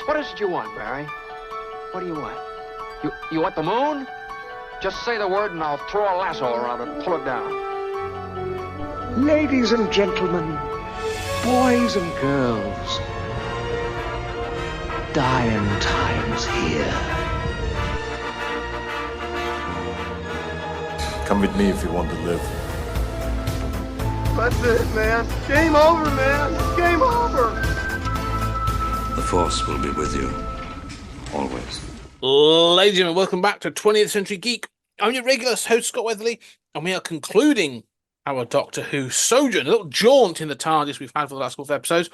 What is it you want, Barry? What do you want? You want the moon? Just say the word and I'll throw a lasso around it and pull it down. Ladies and gentlemen, boys and girls, dying times here. Come with me if you want to live. That's it, man. Game over, man. Game over. The Force will be with you, always. Ladies and gentlemen, welcome back to 20th Century Geek. I'm your regular host, Scott Weatherly, and we are concluding our Doctor Who sojourn, a little jaunt in the TARDIS we've had for the last couple of episodes.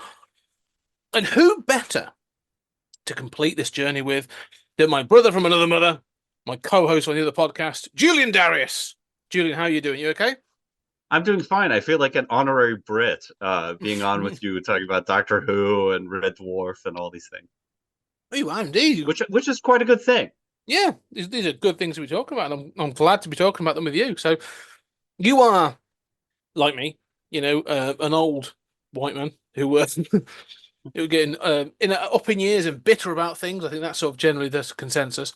And who better to complete this journey with than my brother from another mother, my co-host on the other podcast, Julian Darius. Julian, how are you doing? You okay? I'm doing fine. I feel like an honorary Brit being on with you, talking about Doctor Who and Red Dwarf and all these things. Oh, you are indeed. Which is quite a good thing. Yeah, these are good things to be talking about, and I'm glad to be talking about them with you. So you are, like me, an old white man who who getting up in years and bitter about things. I think that's sort of generally the consensus.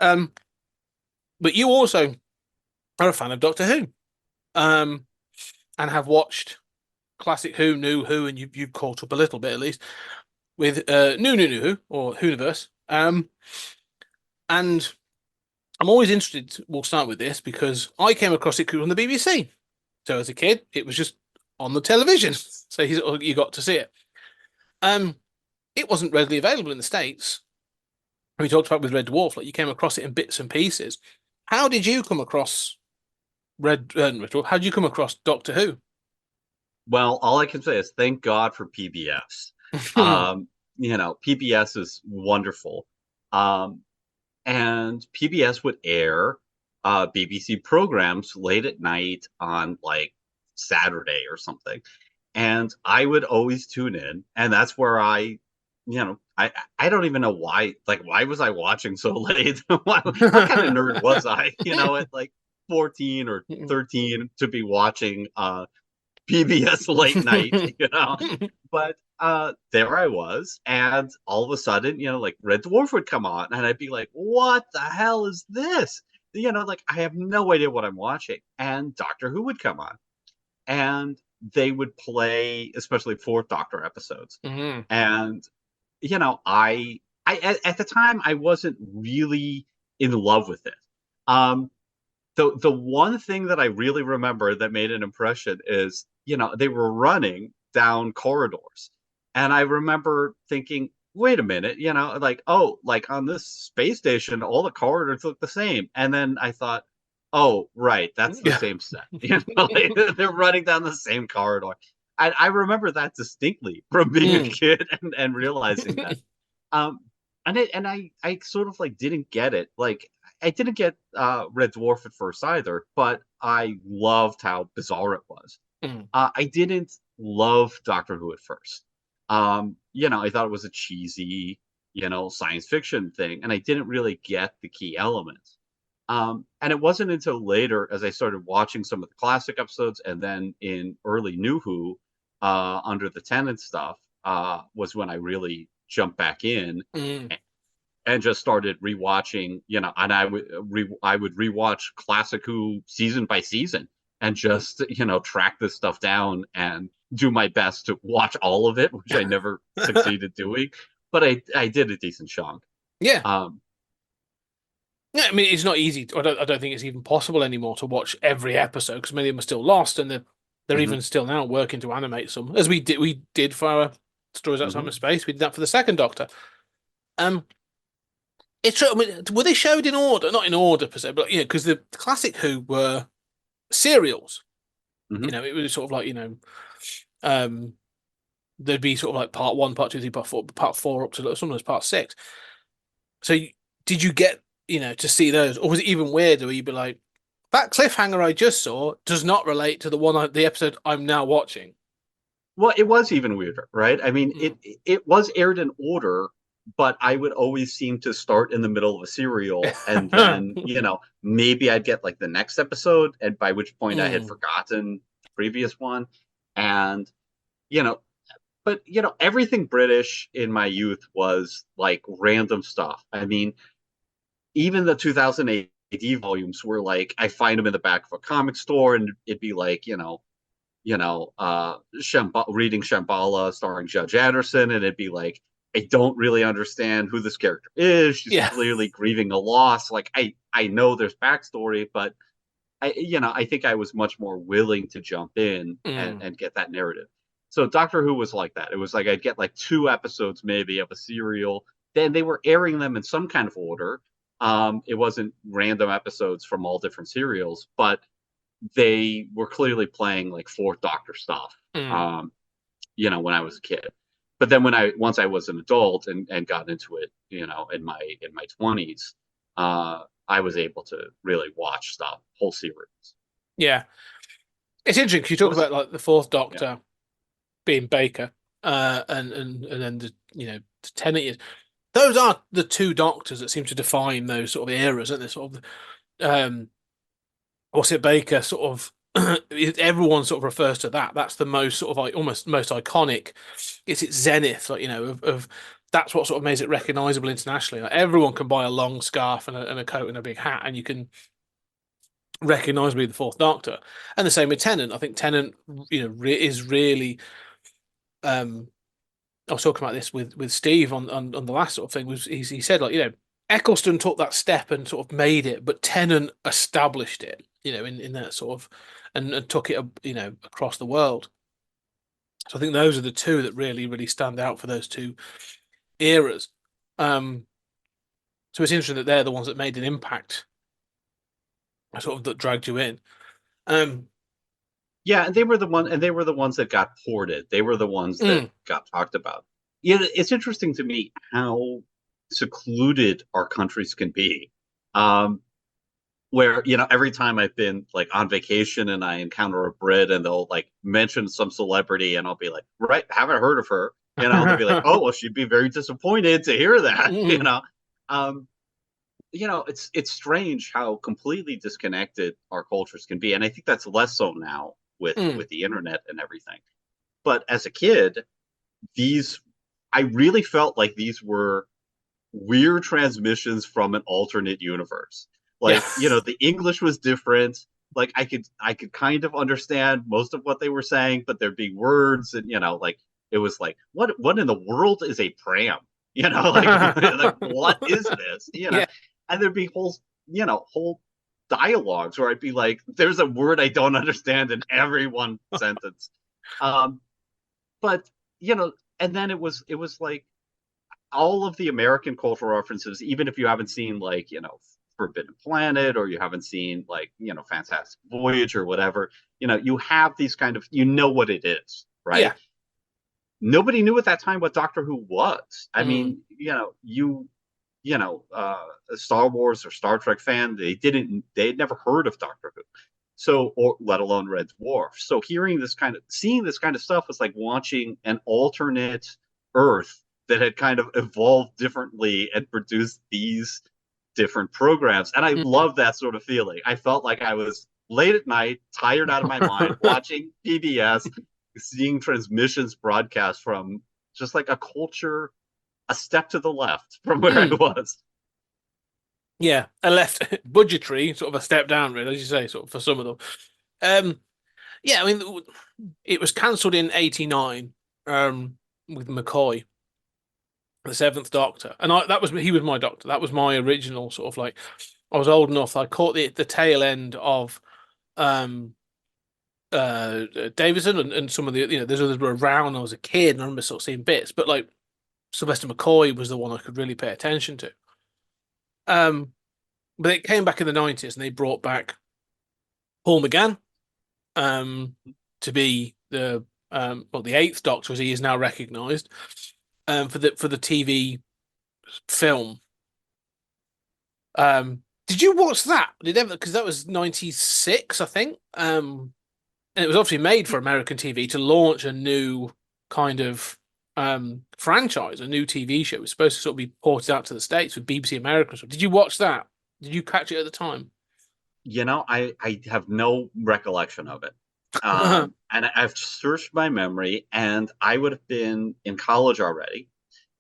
But you also are a fan of Doctor Who, and have watched classic Who, New Who, and you've caught up a little bit at least with New Who or Whoniverse. And I'm always interested. We'll start with this because I came across it on the BBC. So as a kid, it was just on the television, so you got to see it. It wasn't readily available in the States. We talked about with Red Dwarf, like you came across it in bits and pieces. How did you come across Red Dwarf? How did you come across Doctor Who? Well, all I can say is thank God for PBS. PBS is wonderful. And PBS would air BBC programs late at night on like Saturday or something. And I would always tune in. And that's where I don't even know why. Like, why was I watching so late? What kind of nerd was I, at like 14 or 13 to be watching PBS late night, But there I was, and all of a sudden, like Red Dwarf would come on, and I'd be like, what the hell is this? Like I have no idea what I'm watching. And Doctor Who would come on, and they would play, especially Fourth Doctor episodes. Mm-hmm. And, I at the time, I wasn't really in love with it. The one thing that I really remember that made an impression is, they were running down corridors. And I remember thinking, wait a minute, like on this space station, all the corridors look the same. And then I thought, oh, right, that's the same set. They're running down the same corridor. I remember that distinctly from being a kid and realizing that. And I sort of like didn't get it. Like I didn't get Red Dwarf at first either, but I loved how bizarre it was. I didn't love Doctor Who at first. I thought it was a cheesy, science fiction thing, and I didn't really get the key elements. And it wasn't until later, as I started watching some of the classic episodes, and then in early New Who, under the Tennant stuff, was when I really jumped back in and just started rewatching. And I would rewatch classic Who season by season, and just track this stuff down and do my best to watch all of it, which I never succeeded doing, but I did a decent chunk. Yeah. Yeah, I mean, it's not easy. I don't think it's even possible anymore to watch every episode because many of them are still lost, and they're even still now working to animate some, as we did for our Stories Outside of Space. We did that for the second Doctor. It's true. I mean, were they showed in order? Not in order per se, but because the classic Who were serials. It was sort of like there'd be sort of like part 1, part 2, 3, part 4 up to sometimes part 6. So did you get to see those, or was it even weirder where you'd be like, that cliffhanger I just saw does not relate to the episode I'm now watching? Well, it was even weirder, right? I mean, it was aired in order, but I would always seem to start in the middle of a serial, and then maybe I'd get like the next episode, and by which point I had forgotten the previous one. And but everything British in my youth was like random stuff. I mean, even the 2008 AD volumes were like, I find them in the back of a comic store, and it'd be like, reading Shambhala starring Judge Anderson, and it'd be like, I don't really understand who this character is. She's clearly grieving a loss. Like, I know there's backstory, but I think I was much more willing to jump in and get that narrative. So Doctor Who was like that. It was like I'd get like 2 episodes maybe of a serial. Then they were airing them in some kind of order. It wasn't random episodes from all different serials, but they were clearly playing like Fourth Doctor stuff. When I was a kid. But then once I was an adult and got into it, in my 20s, I was able to really watch stuff, whole series. Yeah, it's interesting because you talk about like the Fourth Doctor being Baker, and then the Tennant years. Those are the 2 Doctors that seem to define those sort of eras, aren't they? Sort of, what's it, Baker? Sort of, everyone sort of refers to that. That's the most sort of like almost most iconic. It's its zenith, like of that's what sort of makes it recognizable internationally. Like, everyone can buy a long scarf and a coat and a big hat, and you can recognizably the Fourth Doctor. And the same with Tennant. I think Tennant, is really. I was talking about this with Steve on the last sort of thing. He said, like, Eccleston took that step and sort of made it, but Tennant established it, in that sort of and took it, across the world. So I think those are the 2 that really, really stand out for those 2 eras. So it's interesting that they're the ones that made an impact, sort of that dragged you in. Yeah, and they were the ones that got ported. They were the ones that got talked about. It's interesting to me how secluded our countries can be. Where, every time I've been like on vacation and I encounter a Brit and they'll like mention some celebrity and I'll be like, right, haven't heard of her. They'll be like, oh, well, she'd be very disappointed to hear that. It's strange how completely disconnected our cultures can be. And I think that's less so now with the internet and everything. But as a kid, I really felt like these were weird transmissions from an alternate universe. Like, the English was different. Like, I could kind of understand most of what they were saying, but there'd be words and, like, it was like, what in the world is a pram? Like what is this? And there'd be whole dialogues where I'd be like, there's a word I don't understand in every one sentence. But, and then it was like all of the American cultural references, even if you haven't seen like, Forbidden Planet, or you haven't seen like, Fantastic Voyage or whatever, you have these kind of, what it is, right? Yeah. Nobody knew at that time what Doctor Who was. I mean, a Star Wars or Star Trek fan, they'd never heard of Doctor Who. So, or let alone Red Dwarf. So seeing this kind of stuff was like watching an alternate Earth that had kind of evolved differently and produced these different programs. And I love that sort of feeling. I felt like I was late at night, tired out of my mind, watching PBS, seeing transmissions broadcast from just like a culture a step to the left from where I was. Yeah, a left budgetary, sort of a step down, really, as you say, sort of for some of them. Yeah, I mean, it was cancelled in '89 with McCoy, the 7th Doctor, and he was my Doctor. That was my original sort of like. I was old enough. I caught the tail end of Davison and some of the there's others were around when I was a kid, and I remember sort of seeing bits, but like Sylvester McCoy was the one I could really pay attention to. But it came back in the 90s, and they brought back Paul McGann to be the 8th Doctor, as he is now recognised, for the TV film. Did you watch that? Because that was 96, I think. And it was obviously made for American TV to launch a new kind of franchise, a new TV show. It was supposed to sort of be ported out to the States with BBC America. Did you watch that? Did you catch it at the time? I have no recollection of it. And I've searched my memory, and I would have been in college already.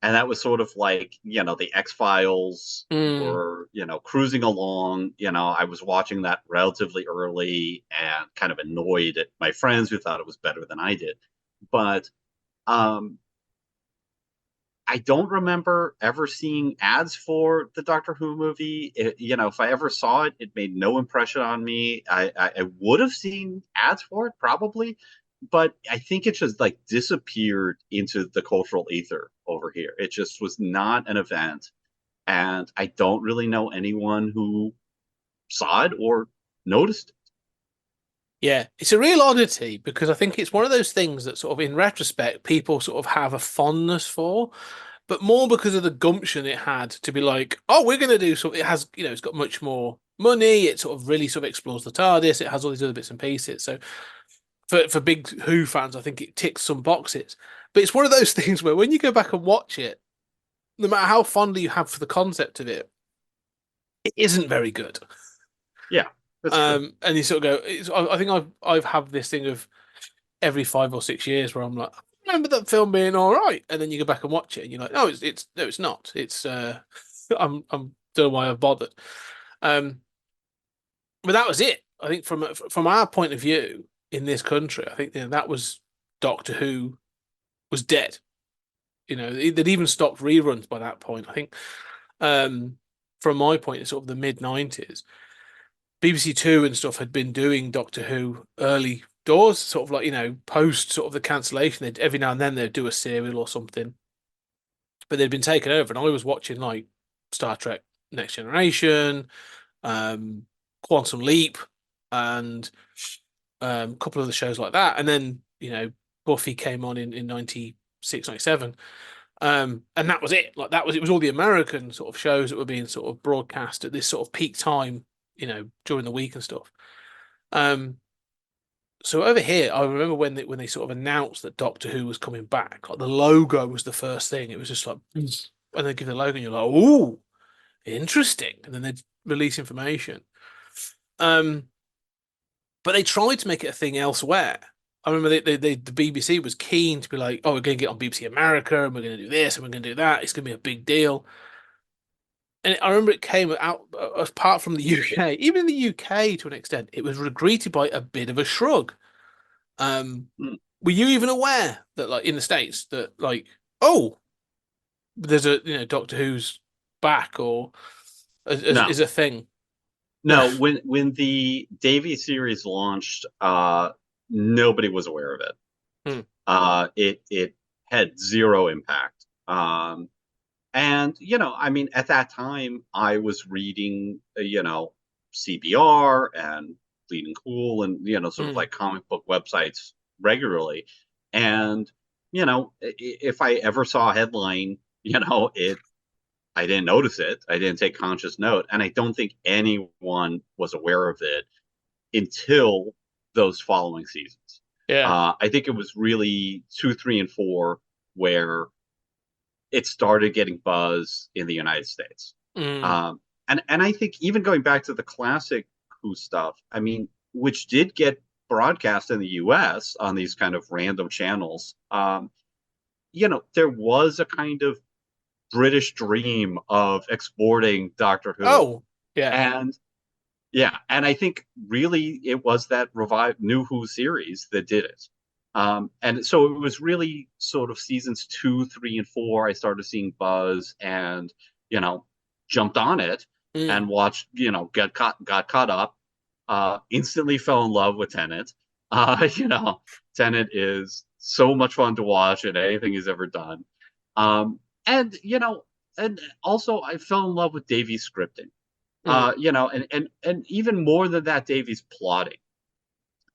And that was sort of like, the X-Files Mm. were, cruising along. I was watching that relatively early and kind of annoyed at my friends who thought it was better than I did. But um, I don't remember ever seeing ads for the Doctor Who movie. If I ever saw it, it made no impression on me. I would have seen ads for it probably, but I think it just like disappeared into the cultural ether over here. It just was not an event, and I don't really know anyone who saw it or noticed it. Yeah, it's a real oddity because I think it's one of those things that sort of in retrospect people sort of have a fondness for, but more because of the gumption it had to be like, oh, we're going to do something. It has, it's got much more money. It sort of really sort of explores the TARDIS. It has all these other bits and pieces. So for big Who fans, I think it ticks some boxes. But it's one of those things where when you go back and watch it, no matter how fondly you have for the concept of it, it isn't very good. Yeah, that's true. And you sort of go, I think I've had this thing of every 5 or 6 years where I'm like, I remember that film being all right, and then you go back and watch it, and you're like, no, it's no, it's not. It's I'm don't know why I've bothered. Um, but that was it. I think from our point of view in this country, I think that was Doctor Who was dead. They'd even stopped reruns by that point. I think from my point, it's sort of the mid 90s. BBC Two and stuff had been doing Doctor Who early doors, sort of like, post sort of the cancellation. Every now and then they'd do a serial or something, but they'd been taken over. And I was watching like Star Trek Next Generation, um, Quantum Leap, and a couple of the shows like that. And then, Buffy came on in 96, 97. And that was it. Like it was all the American sort of shows that were being sort of broadcast at this sort of peak time, during the week and stuff. Um, so over here, I remember when they sort of announced that Doctor Who was coming back, like the logo was the first thing. It was just like, and they give the logo, and you're like, oh, interesting. And then they'd release information. Um, but they tried to make it a thing elsewhere. I remember the BBC was keen to be like, oh, we're going to get on BBC America, and we're going to do this, and we're going to do that. It's going to be a big deal. And I remember it came out apart from the UK, even in the UK to an extent, it was greeted by a bit of a shrug. Hmm. Were you even aware that, like in the States, that like, oh, there's a Doctor Who's back or No, is a thing? No. no. When the Davy series launched, nobody was aware of it. Hmm. It had zero impact. And I mean, at that time, I was reading, CBR and Bleeding Cool, and sort of Hmm. like comic book websites regularly. And if I ever saw a headline, I didn't notice it. I didn't take conscious note, and I don't think anyone was aware of it until those following seasons. Yeah. I think it was really 2, 3, and 4 where it started getting buzz in the United States. Hmm. And I think even going back to the classic Who stuff, I mean, which did get broadcast in the US on these kind of random channels, there was a kind of British dream of exporting Doctor Who. Oh, yeah. And yeah, and I think really it was that revived New Who series that did it. And so it was really sort of seasons 2, 3, and 4. I started seeing buzz and, jumped on it Hmm. and watched, got caught up, instantly fell in love with Tennant. Tennant is so much fun to watch in anything he's ever done. Um, and, and also I fell in love with Davies scripting. Hmm. And even more than that, Davies plotting.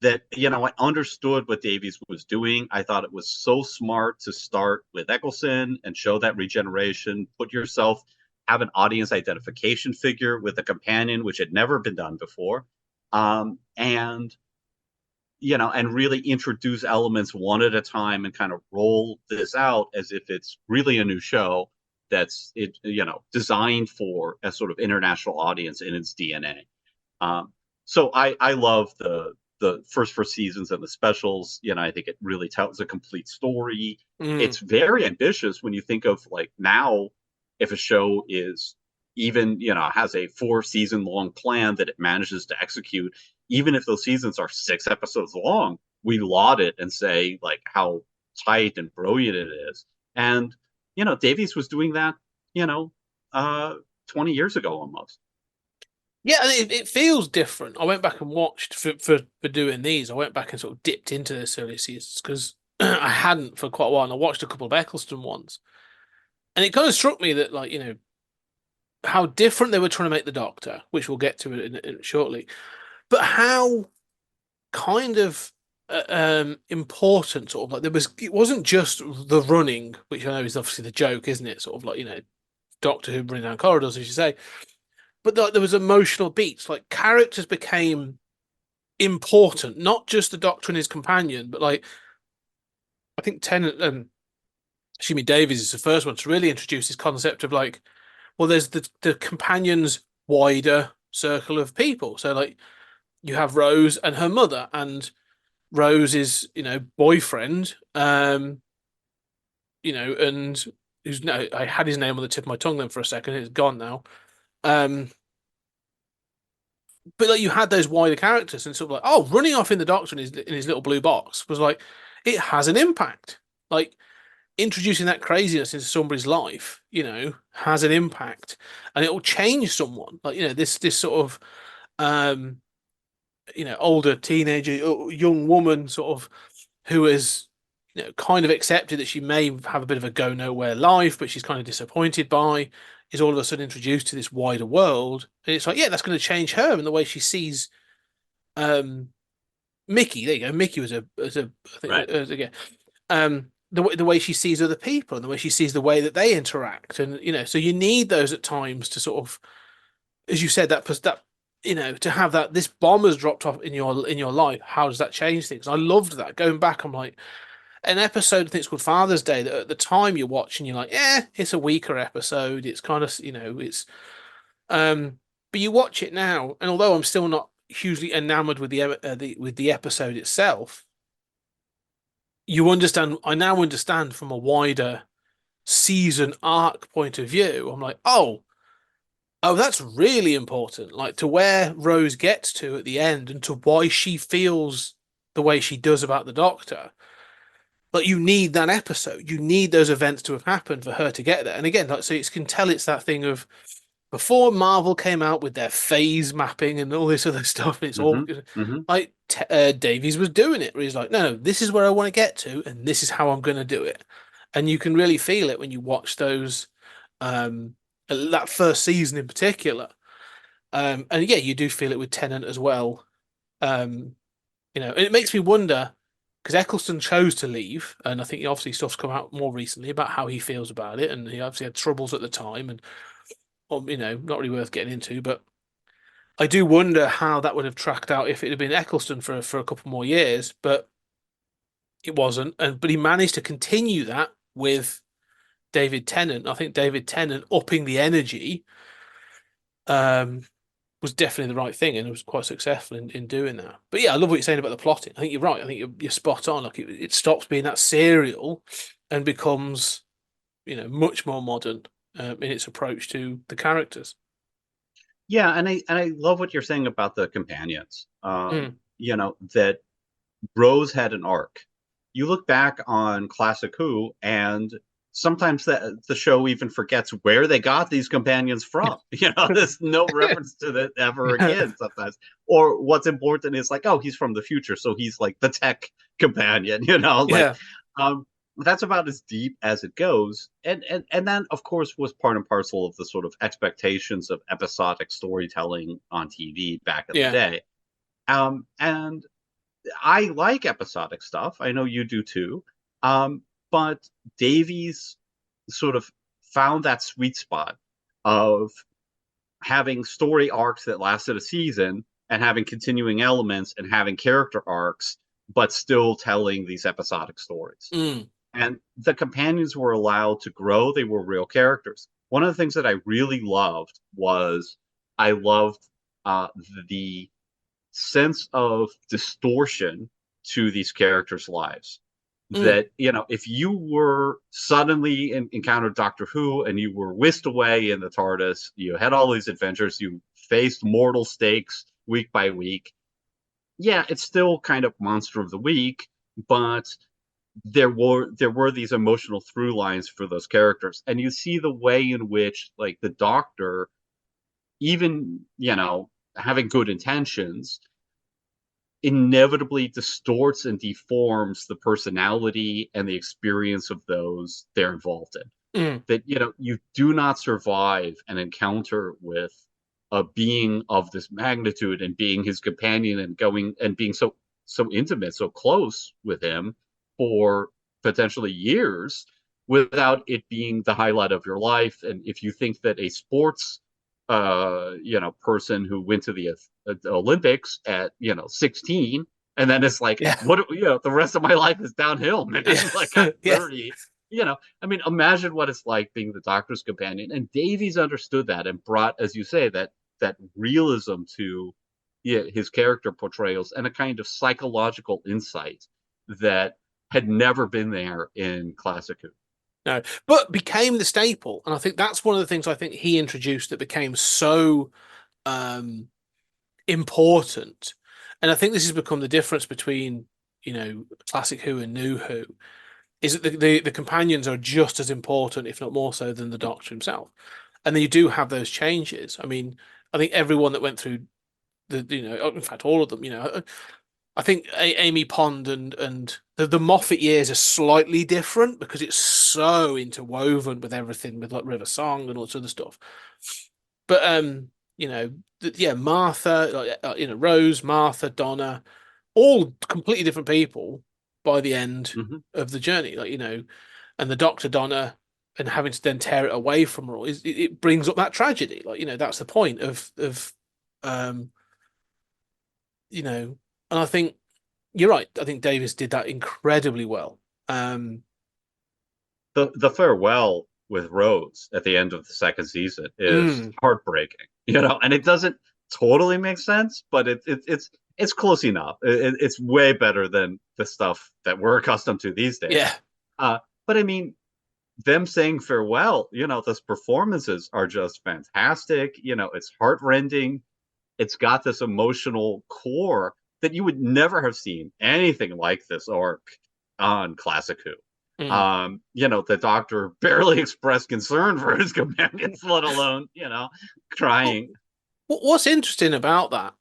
That I understood what Davies was doing. I thought it was so smart to start with Eccleston and show that regeneration, put yourself, have an audience identification figure with a companion, which had never been done before, and and really introduce elements one at a time and kind of roll this out as if it's really a new show that's designed for a sort of international audience in its DNA. So I love the first four seasons and the specials, I think it really tells a complete story. Mm. It's very ambitious when you think of like now, if a show is even, has a 4-season long plan that it manages to execute, even if those seasons are 6 episodes long, we laud it and say like how tight and brilliant it is. And, Davies was doing that, 20 years ago almost. Yeah, and it feels different. I went back and watched for doing these. I went back and sort of dipped into this early seasons because I hadn't for quite a while. And I watched a couple of Eccleston ones, and it kind of struck me that, like, how different they were trying to make the Doctor, which we'll get to in shortly, but how kind of important, sort of like it wasn't just the running, which I know is obviously the joke, isn't it? Sort of like, Doctor Who running down corridors, as you say. But there was emotional beats, like characters became important, not just the Doctor and his companion, but like I think Tennant, Davies is the first one to really introduce this concept of like, well, there's the companion's wider circle of people. So like you have Rose and her mother, and Rose's boyfriend, and who's no, I had his name on the tip of my tongue then for a second, it's gone now. But like you had those wider characters, and sort of like, oh, running off in the Doctor in his little blue box was like, it has an impact. Like introducing that craziness into somebody's life, has an impact, and it will change someone. Like this sort of older teenager, young woman, sort of who is kind of accepted that she may have a bit of a go nowhere life, but she's kind of disappointed by, is all of a sudden introduced to this wider world, and it's like, yeah, that's going to change her and the way she sees Mickey. There you go. Mickey was I think, right. Again, the way she sees other people and the way she sees the way that they interact, and so you need those at times to sort of, as you said, that to have that this bomb has dropped off in your life. How does that change things? I loved that. Going back, I'm like, an episode, I think it's called Father's Day, that at the time you're watching, you're like, yeah, it's a weaker episode. It's kind of, it's, but you watch it now, and although I'm still not hugely enamored with the episode itself, you understand. I now understand from a wider season arc point of view. I'm like, oh, that's really important. Like to where Rose gets to at the end, and to why she feels the way she does about the Doctor. But you need that episode. You need those events to have happened for her to get there. And again, like, so you can tell it's that thing of before Marvel came out with their phase mapping and all this other stuff. It's all like Davies was doing it. Where he's like, no, this is where I want to get to, and this is how I'm going to do it. And you can really feel it when you watch those, that first season in particular. And yeah, you do feel it with Tennant as well. And it makes me wonder, because Eccleston chose to leave, and I think obviously stuff's come out more recently about how he feels about it, and he obviously had troubles at the time, and not really worth getting into. But I do wonder how that would have tracked out if it had been Eccleston for a couple more years, but it wasn't. But he managed to continue that with David Tennant. I think David Tennant upping the energy was definitely the right thing, and it was quite successful in doing that. But yeah, I love what you're saying about the plotting. I think you're right. I think you're spot on. Like it stops being that serial and becomes, much more modern in its approach to the characters. Yeah, and I love what you're saying about the companions. That Rose had an arc. You look back on Classic Who, and sometimes the show even forgets where they got these companions from. There's no reference to that ever again sometimes. Or what's important is like, oh, he's from the future, so he's like the tech companion, that's about as deep as it goes. And that, of course, was part and parcel of the sort of expectations of episodic storytelling on TV back in the day. And I like episodic stuff. I know you do too. But Davies sort of found that sweet spot of having story arcs that lasted a season and having continuing elements and having character arcs, but still telling these episodic stories. And the companions were allowed to grow. They were real characters. One of the things that I really loved was I loved the sense of distortion to these characters' lives. That, if you were suddenly encountered Doctor Who and you were whisked away in the TARDIS, you had all these adventures, you faced mortal stakes week by week. Yeah, it's still kind of Monster of the Week, but there were these emotional through lines for those characters, and you see the way in which, like, the Doctor, even having good intentions, inevitably distorts and deforms the personality and the experience of those they're involved in. That you do not survive an encounter with a being of this magnitude and being his companion and going and being so intimate, so close with him for potentially years without it being the highlight of your life. And if you think that a sports person who went to the Olympics at 16, and then it's like, what the rest of my life is downhill, man. Like, I'm 30. I mean, imagine what it's like being the Doctor's companion. And Davies understood that and brought, as you say, that realism to his character portrayals and a kind of psychological insight that had never been there in Classic Who. No, but became the staple. And I think that's one of the things I think he introduced that became so important. And I think this has become the difference between, Classic Who and New Who, is that the companions are just as important, if not more so, than the Doctor himself. And then you do have those changes. I mean, I think everyone that went through in fact, all of them, I think Amy Pond and the Moffat years are slightly different because it's so interwoven with everything, with like River Song and all this other stuff. But Martha, Rose, Martha, Donna, all completely different people by the end of the journey. And the Doctor, Donna, and having to then tear it away from her all, it brings up that tragedy. That's the point of and I think you're right. I think Davis did that incredibly well. The farewell with Rhodes at the end of the second season is heartbreaking, and it doesn't totally make sense, but it's close enough. It's way better than the stuff that we're accustomed to these days. Yeah. But I mean, them saying farewell, those performances are just fantastic. It's heartrending. It's got this emotional core that you would never have seen anything like this arc on Classic Who. The Doctor barely expressed concern for his companions, let alone, crying. What's interesting about that,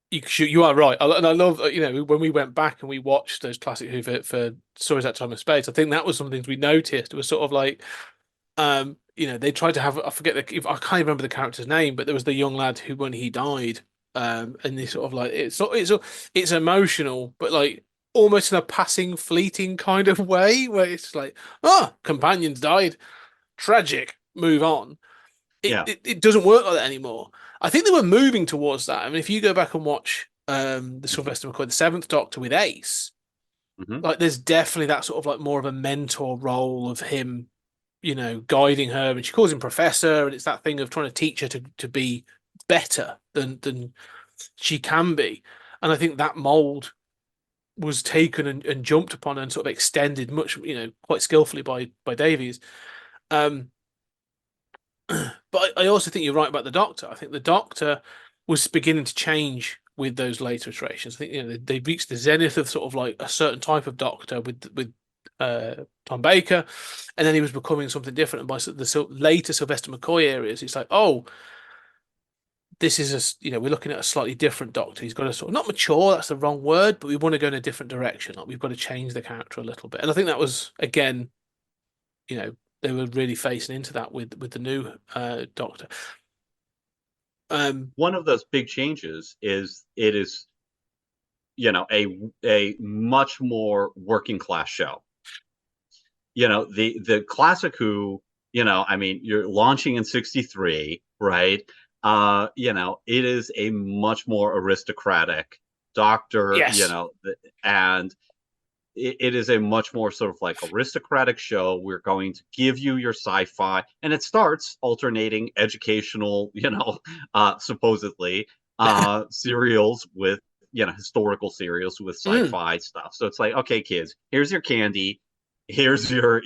you are right. And I love, when we went back and we watched those Classic Who for Stories That Time and Space, I think that was some things we noticed. It was sort of like, they tried to have, I can't remember the character's name, but there was the young lad who, when he died, and they sort of like, it's emotional, but like almost in a passing, fleeting kind of way, where it's like, companions died, tragic, move on. It doesn't work like that anymore. I think they were moving towards that. I mean, if you go back and watch the Sylvester McCoy, the Seventh Doctor with Ace, like there's definitely that sort of like more of a mentor role of him, guiding her, and she calls him Professor, and it's that thing of trying to teach her to be better than she can be. And I think that mold was taken and jumped upon and sort of extended much, quite skillfully by Davies. But I also think you're right about the Doctor. I think the Doctor was beginning to change with those later iterations. I think they reached the zenith of sort of like a certain type of Doctor with Tom Baker, and then he was becoming something different. And by the later Sylvester McCoy areas, it's like, this is we're looking at a slightly different Doctor. He's got to sort of not mature. That's the wrong word, but we want to go in a different direction. Like we've got to change the character a little bit. And I think that was again, they were really facing into that with the new Doctor. One of those big changes is it is, a much more working class show. The Classic Who, I mean, you're launching in 1963, right? It is a much more aristocratic Doctor, Yes. And it is a much more sort of like aristocratic show. We're going to give you your sci-fi, and it starts alternating educational, supposedly serials with historical serials with sci-fi stuff. So it's like, okay, kids, here's your candy, here's your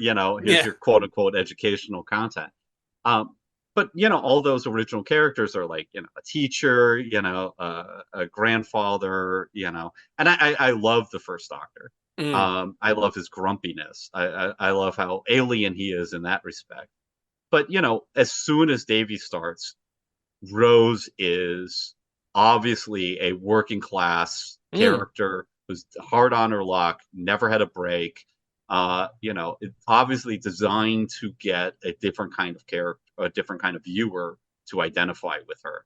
quote unquote educational content. But all those original characters are like a teacher, a grandfather, and I love the first Doctor. I love his grumpiness. I love how alien he is in that respect. But as soon as Davy starts, Rose is obviously a working class character who's hard on her luck, never had a break. It's obviously designed to get a different kind of character, a different kind of viewer to identify with her.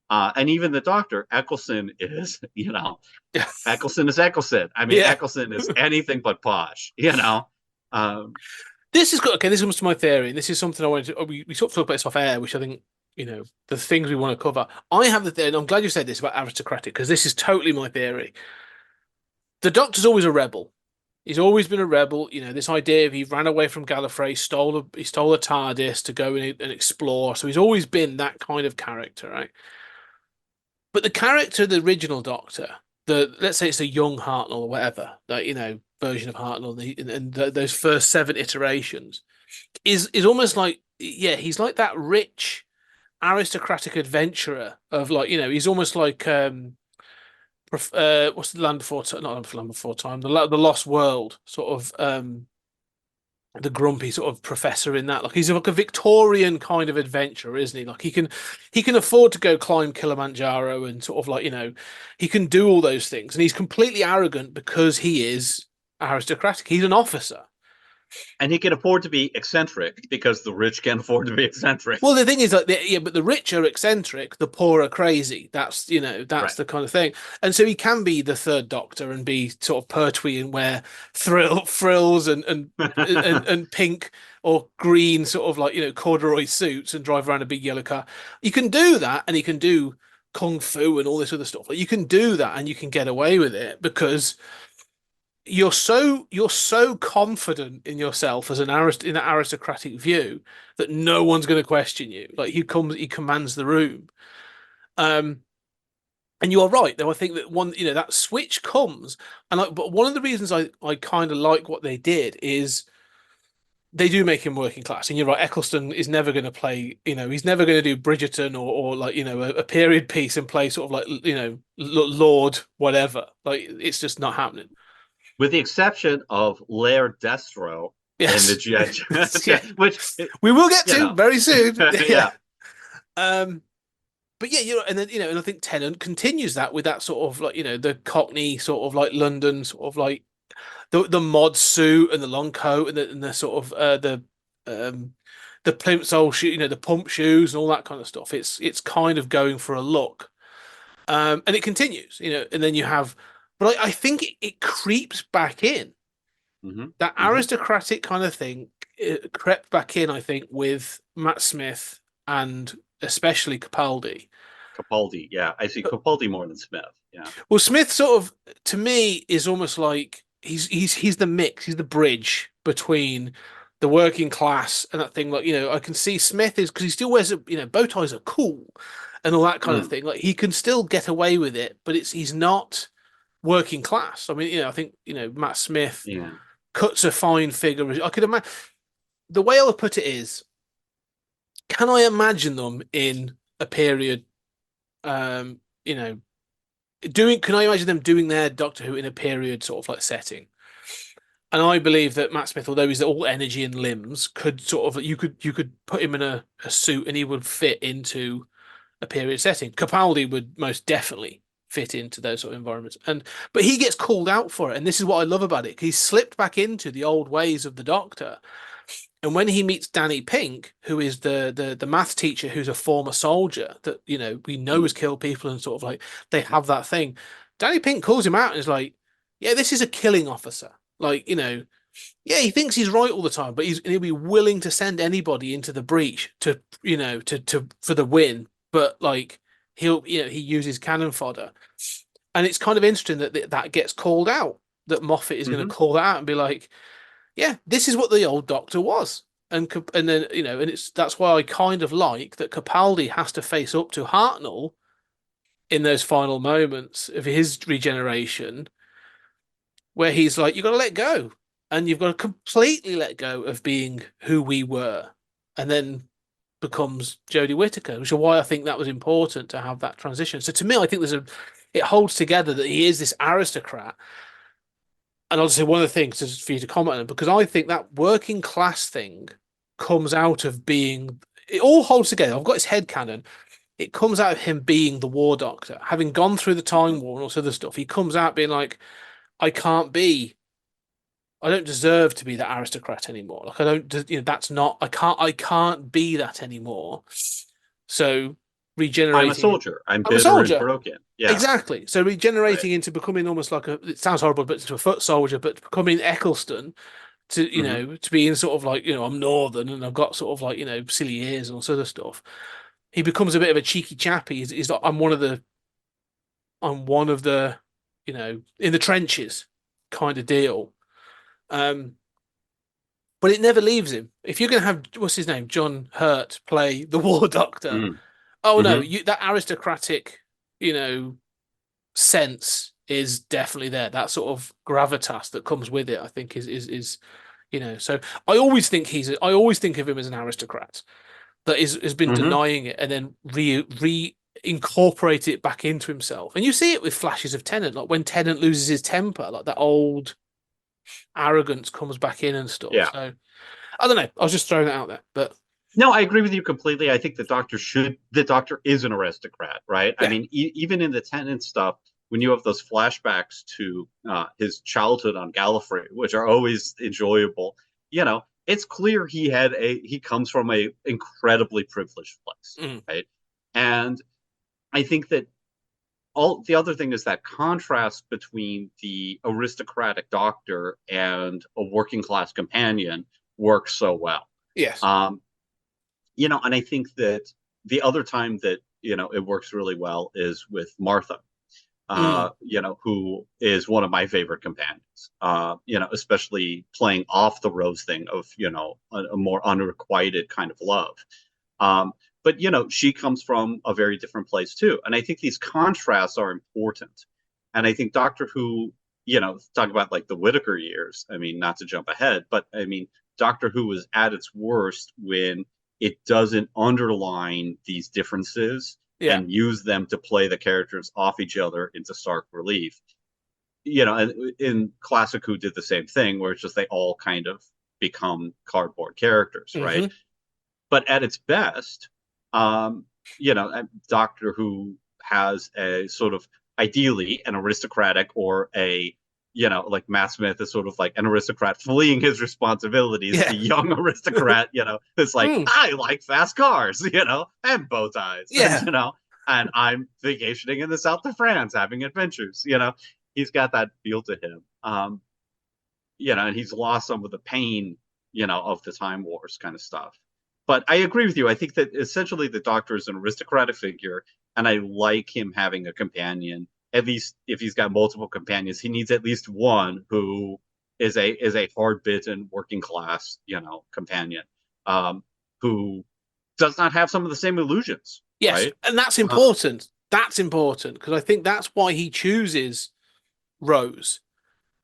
And even the Doctor, Eccleston is, Eccleston is Eccleston. I mean, Eccleston is anything but posh, This is good. Okay, this comes to my theory. This is something I wanted to. We sort of talked about this off air, which I think the things we want to cover. I have the theory, and I'm glad you said this about aristocratic because this is totally my theory. The Doctor's always a rebel. He's always been a rebel. This idea of he ran away from Gallifrey, he stole a TARDIS to go and explore. So he's always been that kind of character, right? But the character of the original Doctor, let's say it's a young Hartnell or whatever, version of Hartnell, and those first 7 iterations, is almost like, he's like that rich aristocratic adventurer of he's almost like what's the Land Before Time? Not Land Before Time, the Lost World sort of the grumpy sort of professor in that. Like he's like a Victorian kind of adventurer, isn't he? Like he can afford to go climb Kilimanjaro and sort of he can do all those things, and he's completely arrogant because he is aristocratic. He's an officer. And he can afford to be eccentric because the rich can afford to be eccentric. Well, the thing is, but the rich are eccentric, the poor are crazy. That's right. The kind of thing. And so he can be the third Doctor and be sort of Pertwee and wear frills and pink or green sort of corduroy suits and drive around a big yellow car. You can do that, and he can do kung fu and all this other stuff. Like you can do that, and you can get away with it because you're so confident in yourself as in an aristocratic view that no one's going to question you. Like he commands the room. And you are right, though. I think that that switch comes, but one of the reasons I kind of like what they did is they do make him working class. And you're right, Eccleston is never going to play. He's never going to do Bridgerton or a period piece and play sort of Lord whatever. Like it's just not happening. With the exception of Laird Destro in the G.I. Joe, which we will get to very soon. Yeah. But and then and I think Tennant continues that with that sort of the Cockney sort of London sort of the mod suit and the long coat and the sort of the plimsoll shoe, the pump shoes and all that kind of stuff. It's kind of going for a look, and it continues, and then you have. But I think it creeps back in. That aristocratic kind of thing crept back in, I think, with Matt Smith and especially Capaldi. Capaldi, yeah. I see Capaldi more than Smith. Yeah. Well, Smith sort of, to me, is almost like he's the mix, he's the bridge between the working class and that thing. I can see Smith is because he still wears bow ties are cool and all that kind of thing. Like he can still get away with it, but he's not working class. I mean, I think Matt Smith cuts a fine figure. I could imagine the way I would put it is, can I imagine them in a period, can I imagine them doing their Doctor Who in a period sort of setting? And I believe that Matt Smith, although he's all energy and limbs, could sort of you could put him in a suit and he would fit into a period setting. Capaldi would most definitely fit into those sort of environments, but he gets called out for it, and this is what I love about it. He's slipped back into the old ways of the Doctor, and when he meets Danny Pink, who is the math teacher, who's a former soldier that we know has killed people, and sort of they have that thing. Danny Pink calls him out and is like, "Yeah, this is a killing officer. He thinks he's right all the time, but he'll be willing to send anybody into the breach to for the win, but he uses cannon fodder." And it's kind of interesting that gets called out, that Moffat is going to call that out and be like, yeah, this is what the old Doctor was. And then, and that's why I kind of like that Capaldi has to face up to Hartnell in those final moments of his regeneration, where he's like, you've got to let go, and you've got to completely let go of being who we were, and then becomes Jodie Whittaker, which is why I think that was important to have that transition. So to me, I think it holds together that he is this aristocrat. And I'll just say one of the things just for you to comment on, because I think that working class thing comes out of being, it all holds together. I've got his head canon. It comes out of him being the war doctor, having gone through the time war and all this other stuff. He comes out being like, I can't be, I don't deserve to be that aristocrat anymore. Like I don't, that's not, I can't be that anymore. So regenerating. I'm a soldier. I'm I'm a bitter and soldier. broken. Yeah. Exactly. So regenerating into becoming almost like it sounds horrible, but to a foot soldier, but becoming Eccleston to, to being sort of like, I'm Northern and I've got sort of like, silly ears and all sort of stuff. He becomes a bit of a cheeky chappy. He's like, I'm one of the, in the trenches kind of deal. But it never leaves him. If you're going to have, what's his name, John Hurt play the war doctor, oh no, that aristocratic, sense is definitely there. That sort of gravitas that comes with it, I think, is So I always think I always think of him as an aristocrat that has been denying it and then re incorporate it back into himself. And you see it with flashes of Tennant, like when Tennant loses his temper, like that old arrogance comes back in and stuff. Yeah. So I don't know. I was just throwing it out there, but no, I agree with you completely. I think the Doctor is an aristocrat, right? Yeah. I mean, even in the Tennant stuff, when you have those flashbacks to his childhood on Gallifrey, which are always enjoyable, it's clear he comes from a incredibly privileged place, right? And I think that the other thing is that contrast between the aristocratic Doctor and a working class companion works so well. Yes. And I think that the other time that it works really well is with Martha, who is one of my favorite companions. Especially playing off the Rose thing of a more unrequited kind of love. But she comes from a very different place too, and I think these contrasts are important. And I think Doctor Who, talk about like the Whittaker years. I mean, not to jump ahead, but I mean, Doctor Who is at its worst when it doesn't underline these differences and use them to play the characters off each other into stark relief. And in Classic Who did the same thing, where it's just they all kind of become cardboard characters, right? But at its best, Doctor Who has a sort of ideally an aristocratic or a like Matt Smith is sort of like an aristocrat fleeing his responsibilities. The young aristocrat, it's like, I like fast cars, and bow ties, and, and I'm vacationing in the south of France, having adventures, he's got that feel to him. And he's lost some of the pain, of the Time Wars kind of stuff. But I agree with you. I think that essentially the Doctor is an aristocratic figure, and I like him having a companion. At least if he's got multiple companions, he needs at least one who is a hard-bitten working class, companion, who does not have some of the same illusions. Yes, right? And that's important. That's important because I think that's why he chooses Rose.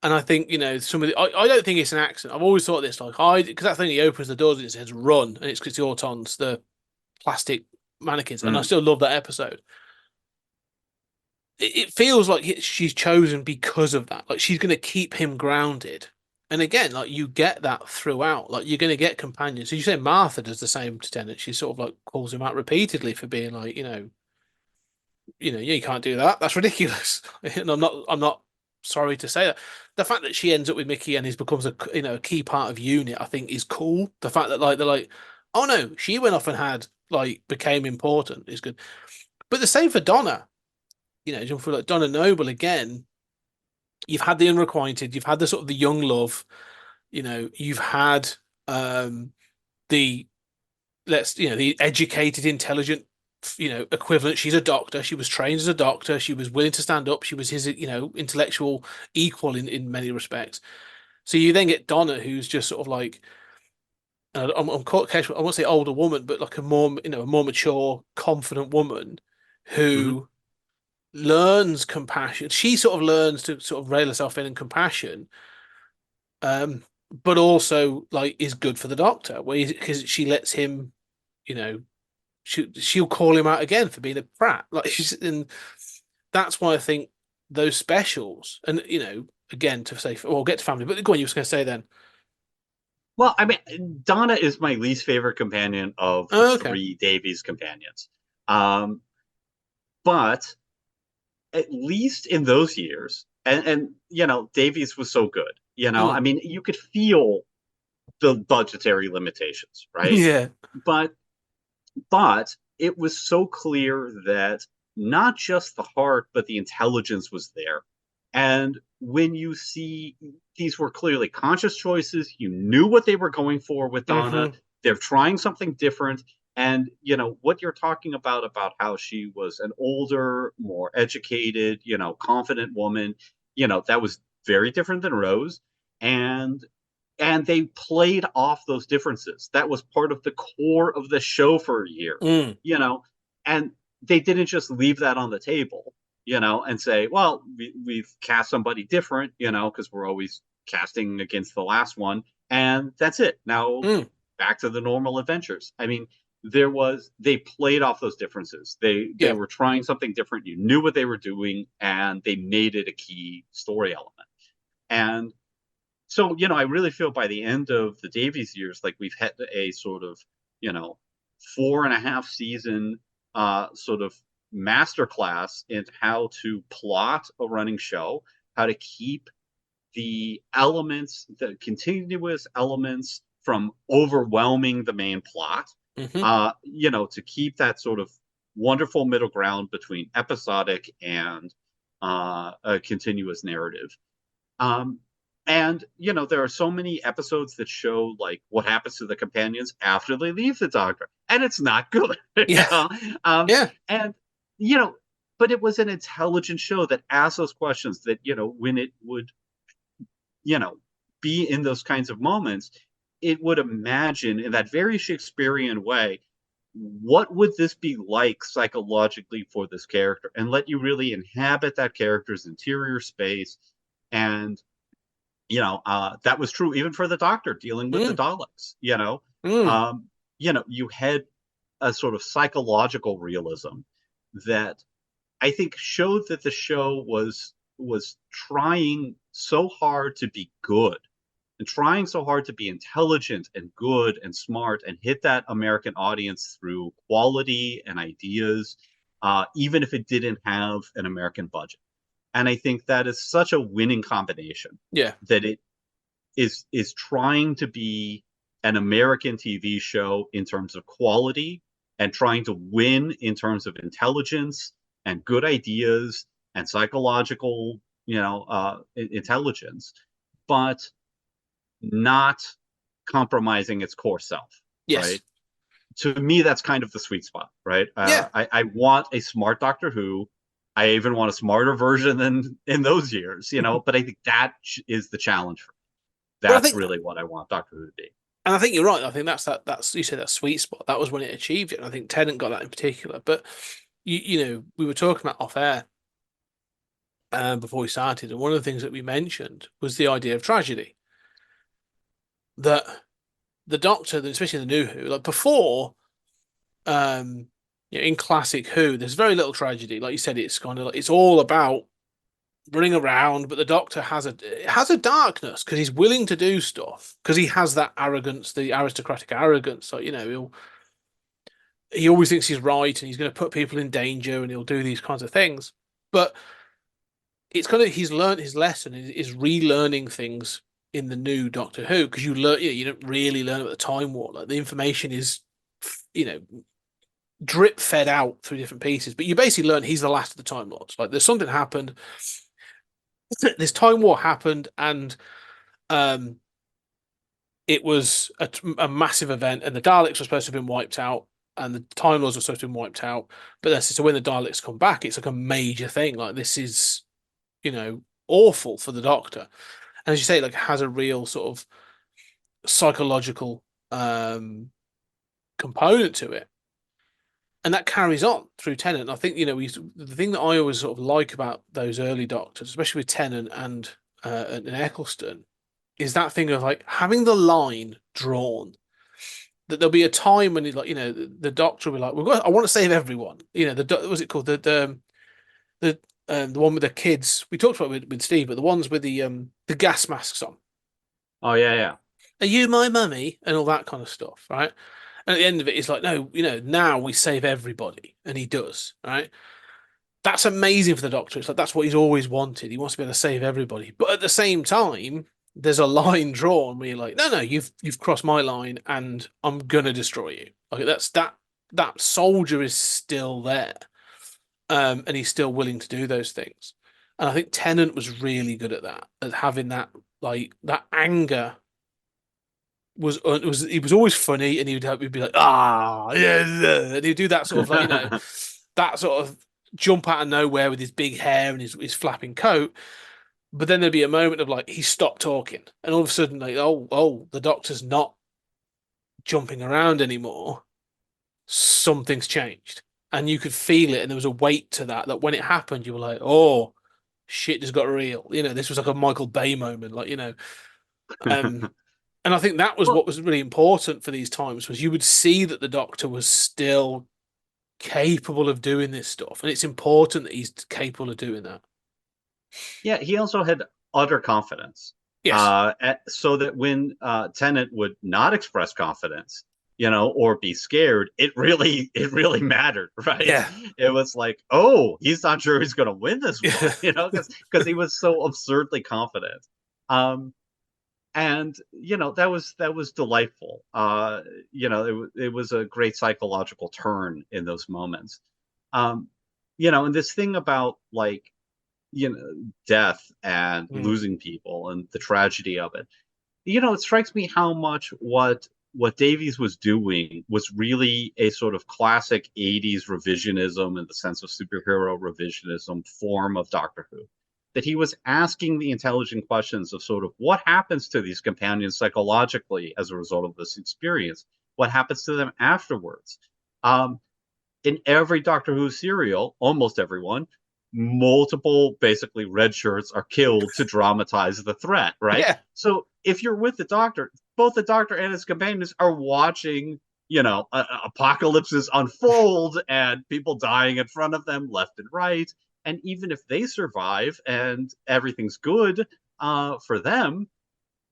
And I think somebody. I don't think it's an accident. I've always thought this because that thing he opens the doors and it says "run" and it's the Autons, the plastic mannequins, and I still love that episode. It feels like she's chosen because of that. Like she's going to keep him grounded. And again, like you get that throughout. Like you're going to get companions. So you say Martha does the same to Tennant. She sort of like calls him out repeatedly for being like, you can't do that. That's ridiculous. And I'm not sorry to say that. The fact that she ends up with Mickey and he becomes a key part of UNIT, I think is cool. The fact that like they're like, oh no, she went off and became important is good. But the same for Donna. Jump through like Donna Noble again. You've had the unrequited, you've had the sort of the young love, you've had the educated, intelligent, equivalent. She's a doctor. She was trained as a doctor. She was willing to stand up. She was his, intellectual equal in many respects. So you then get Donna, who's just sort of like, I'm caught, I won't say older woman, but like a more mature, confident woman who learns compassion. She sort of learns to sort of rail herself in compassion, but also like is good for the Doctor, because she lets him, you know, she'll call him out again for being a prat. Like and that's why I think those specials, and again to say, well, we'll get to family, but go on, you were going to say then. Well, I mean, Donna is my least favorite companion of the Oh, okay. three Davies companions. But at least in those years, and Davies was so good. I mean, you could feel the budgetary limitations, right? Yeah. But it was so clear that not just the heart, but the intelligence was there. And when you see these were clearly conscious choices, you knew what they were going for with Donna. Mm-hmm. They're trying something different. And what you're talking about how she was an older, more educated, confident woman, that was very different than Rose. And they played off those differences. That was part of the core of the show for a year, and they didn't just leave that on the table, and say, well, we've cast somebody different, because we're always casting against the last one, and that's it. Now back to the normal adventures. I mean, they played off those differences. They were trying something different. You knew what they were doing, and they made it a key story element. And so, I really feel by the end of the Davies years, like we've had a sort of, 4.5 season sort of masterclass in how to plot a running show, how to keep the continuous elements from overwhelming the main plot, to keep that sort of wonderful middle ground between episodic and a continuous narrative. And there are so many episodes that show like what happens to the companions after they leave the Doctor, and it's not good. Yeah. And but it was an intelligent show that asked those questions that when it would be in those kinds of moments, it would imagine in that very Shakespearean way, what would this be like psychologically for this character, and let you really inhabit that character's interior space. And that was true even for the Doctor dealing with the Daleks. You had a sort of psychological realism that I think showed that the show was trying so hard to be good and trying so hard to be intelligent and good and smart and hit that American audience through quality and ideas, even if it didn't have an American budget. And I think that is such a winning combination. Yeah. That it is trying to be an American TV show in terms of quality and trying to win in terms of intelligence and good ideas and psychological, intelligence, but not compromising its core self. Yes. Right. To me, that's kind of the sweet spot, right? Yeah. I want a smart Doctor Who. I even want a smarter version than in those years, but I think that is the challenge for me. That's really what I want Doctor Who to be. And I think you're right. I think that's you said that sweet spot. That was when it achieved it. And I think Tennant got that in particular. But we were talking about off air before we started, and one of the things that we mentioned was the idea of tragedy. That the Doctor, especially the new Who, like before, in classic Who, there's very little tragedy. Like you said, it's kind of like, it's all about running around, but the Doctor has a darkness because he's willing to do stuff because he has that arrogance, the aristocratic arrogance. Like he always thinks he's right and he's going to put people in danger and he'll do these kinds of things. But it's kind of he's learned his lesson, is relearning things in the new Doctor Who, because you don't really learn about the Time War. Like the information is drip fed out through different pieces, but you basically learn he's the last of the Time Lords. Like there's something happened, this Time War happened, and it was a massive event, and the Daleks were supposed to have been wiped out, and the Time Lords were supposed to have been wiped out. But so when the Daleks come back, it's like a major thing. Like this is, awful for the Doctor. And as you say, like has a real sort of psychological component to it. and that carries on through Tennant. And I think the thing that I always sort of like about those early Doctors, especially with Tennant and Eccleston, is that thing of like having the line drawn. That there'll be a time when he's like, the Doctor will be like, I want to save everyone. Was it called the one with the kids? We talked about it with Steve, but the ones with the gas masks on. Oh yeah. Are you my mummy? And all that kind of stuff, right? And at the end of it, it's like, no, now we save everybody, and he does, right? That's amazing for the Doctor. It's like that's what he's always wanted. He wants to be able to save everybody, but at the same time, there's a line drawn where you're like, no, you've crossed my line, and I'm gonna destroy you. Okay, that soldier is still there, and he's still willing to do those things. And I think Tennant was really good at that, at having that that anger he was always funny, and he'd be like, yeah, and he'd do that sort of like that sort of jump out of nowhere with his big hair and his flapping coat. But then there'd be a moment of like he stopped talking, and all of a sudden like the Doctor's not jumping around anymore. Something's changed, and you could feel it, and there was a weight to that. That when it happened, you were like, oh shit, has got real. This was like a Michael Bay moment, um. And I think that was what was really important for these times, was you would see that the Doctor was still capable of doing this stuff. And it's important that he's capable of doing that. Yeah, he also had utter confidence. Yes. So that when Tennant would not express confidence, or be scared, it really mattered, right? Yeah. It was like, oh, he's not sure he's going to win this one, because he was so absurdly confident. And that was delightful. It was a great psychological turn in those moments. And this thing about like death and losing people and the tragedy of it. It strikes me how much what Davies was doing was really a sort of classic 80s revisionism, in the sense of superhero revisionism form of Doctor Who. That he was asking the intelligent questions of sort of what happens to these companions psychologically as a result of this experience, what happens to them afterwards. In every Doctor Who serial, almost everyone, multiple basically red shirts are killed to dramatize the threat, right? Yeah. So if you're with the Doctor, both the Doctor and his companions are watching apocalypses unfold and people dying in front of them left and right. And even if they survive and everything's good for them,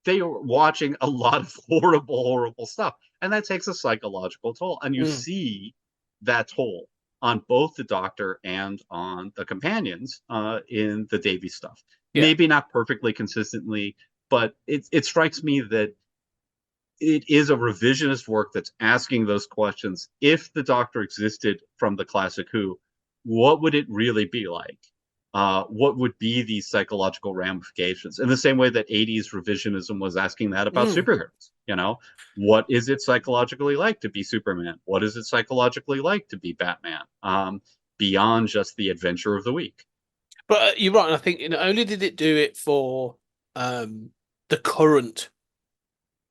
they are watching a lot of horrible stuff. And that takes a psychological toll. And you see that toll on both the Doctor and on the companions in the Davies stuff. Yeah. Maybe not perfectly consistently, but it strikes me that it is a revisionist work that's asking those questions. If the Doctor existed from the classic Who, what would it really be like? What would be these psychological ramifications? In the same way that 80s revisionism was asking that about superheroes. What is it psychologically like to be Superman? What is it psychologically like to be Batman? Beyond just the adventure of the week. But you're right. And I think not only did it do it for the current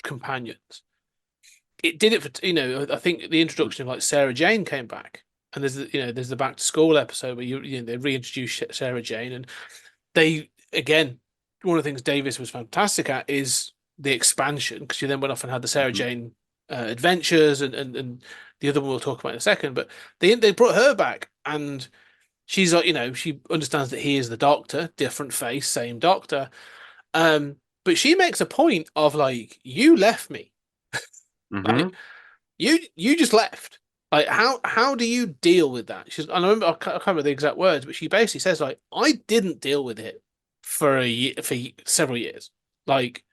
companions, it did it for, I think the introduction of like Sarah Jane came back. And there's the back to school episode where they reintroduce Sarah Jane, and they again, one of the things Davis was fantastic at is the expansion, because she then went off and had the Sarah Jane adventures and the other one we'll talk about in a second. But they brought her back, and she's like, she understands that he is the Doctor, different face, same Doctor, but she makes a point of like, you left me, like you just left. Like, how do you deal with that? I remember, I can't remember the exact words, but she basically says like, I didn't deal with it for several years. Like,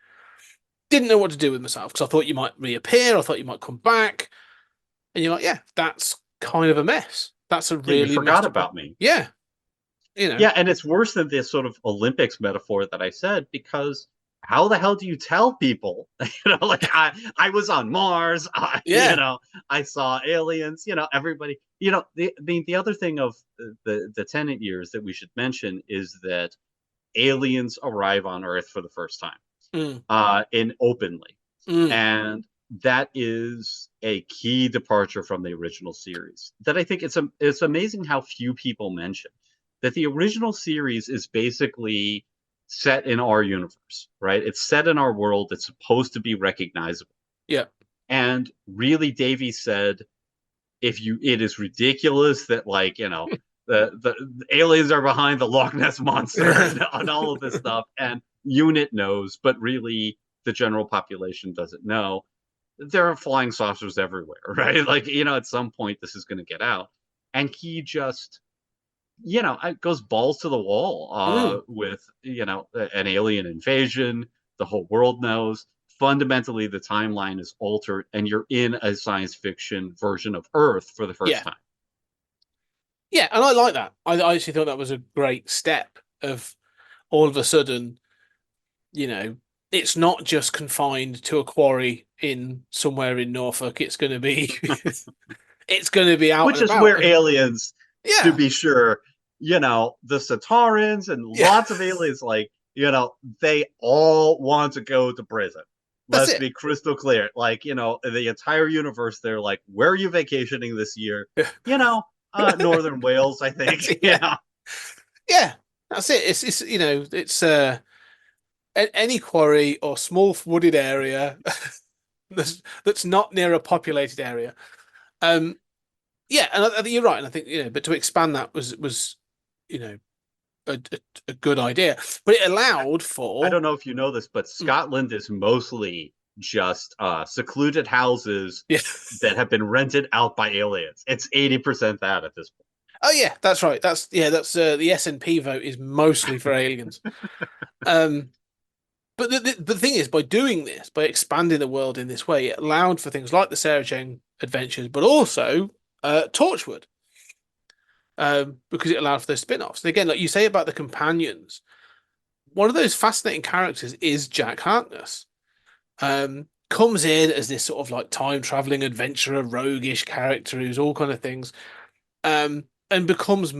didn't know what to do with myself, because I thought you might reappear, I thought you might come back, and you're like, yeah, that's kind of a mess. That's a really you forgot about me. Yeah, Yeah, and it's worse than this sort of Olympics metaphor that I said, because how the hell do you tell people? Like I was on Mars. I saw aliens. Everybody. The other thing of the Tennant years that we should mention is that aliens arrive on Earth for the first time, in openly, and that is a key departure from the original series. That I think it's amazing how few people mention that the original series is basically set in our universe, right? It's set in our world. It's supposed to be recognizable. Yeah. And really, Davey said, it is ridiculous that the aliens are behind the Loch Ness monster and all of this stuff, and UNIT knows, but really the general population doesn't know. There are flying saucers everywhere, right? At some point this is going to get out, and he just goes balls to the wall with an alien invasion. The whole world knows. Fundamentally, the timeline is altered, and you're in a science fiction version of Earth for the first time. Yeah, and I like that. I actually thought that was a great step of all of a sudden, it's not just confined to a quarry in somewhere in Norfolk. It's going to be, it's going to be out, which is about. Where aliens, to be sure, the Satarans and lots of aliens, they all want to go to prison. Let's be crystal clear. The entire universe, they're like, where are you vacationing this year? Northern Wales, I think. Yeah, that's it. It's any quarry or small wooded area that's not near a populated area. And I think you're right. And I think but to expand that was a good idea, but it allowed for. I don't know if you know this, but Scotland is mostly just secluded houses that have been rented out by aliens. It's 80% that at this point. Oh yeah, that's right. That's the SNP vote is mostly for aliens. But the thing is, by doing this, by expanding the world in this way, it allowed for things like the Sarah Jane Adventures, but also Torchwood. Because it allowed for those spin-offs. And again, like you say about the companions, one of those fascinating characters is Jack Harkness. Comes in as this sort of like time-traveling adventurer, roguish character who's all kind of things, and becomes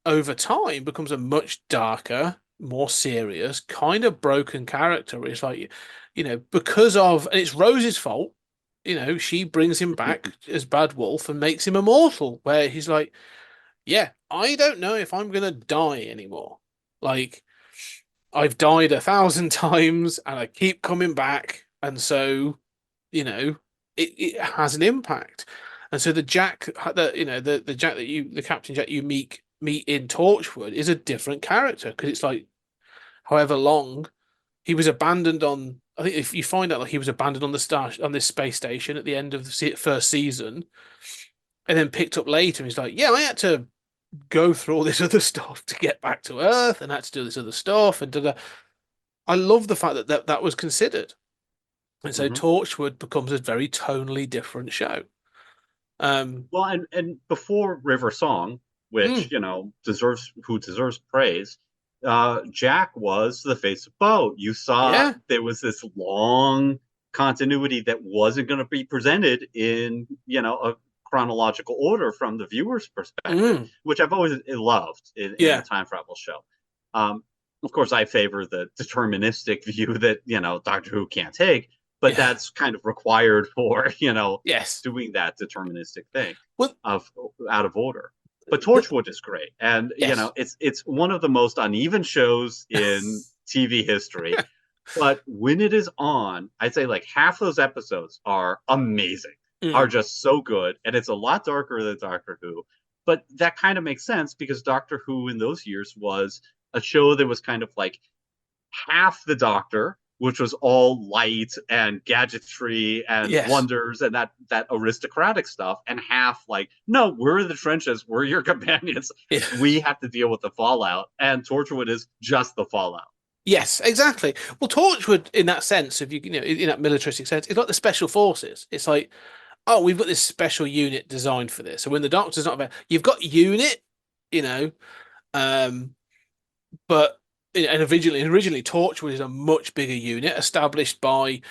over time, becomes a much darker, more serious, kind of broken character. It's like, because of, and it's Rose's fault, she brings him back as Bad Wolf and makes him immortal, where he's like, yeah, I don't know if I'm going to die anymore. Like, I've died 1,000 times and I keep coming back. And so, it has an impact. And so the Jack, the Jack the Captain Jack you meet in Torchwood is a different character, because it's like, however long he was abandoned on, I think if you find out like he was abandoned on this space station at the end of the first season, and then picked up later. He's like, yeah, I had to go through all this other stuff to get back to Earth, and had to do this other stuff, and I love the fact that was considered, and so Torchwood becomes a very tonally different show. Well, and before River Song, which deserves praise, Jack was the face of Bo. You saw there was this long continuity that wasn't going to be presented in a chronological order from the viewer's perspective, which I've always loved in a time travel show. Of course, I favor the deterministic view that Doctor Who can't take, but that's kind of required for doing that deterministic thing of out of order. But Torchwood is great, and it's one of the most uneven shows in TV history. But when it is on, I'd say like half those episodes are amazing, are just so good, and it's a lot darker than Doctor Who. But that kind of makes sense, because Doctor Who in those years was a show that was kind of like half the Doctor, which was all light and gadgetry and wonders and that aristocratic stuff, and half like, no, we're in the trenches, we're your companions, we have to deal with the fallout, and Torchwood is just the fallout. Yes, exactly. Well, Torchwood, in that sense, if in that militaristic sense, it's like the special forces. It's like, oh, we've got this special unit designed for this. So when the Doctor's not there, you've got unit, but originally Torchwood is a much bigger unit established by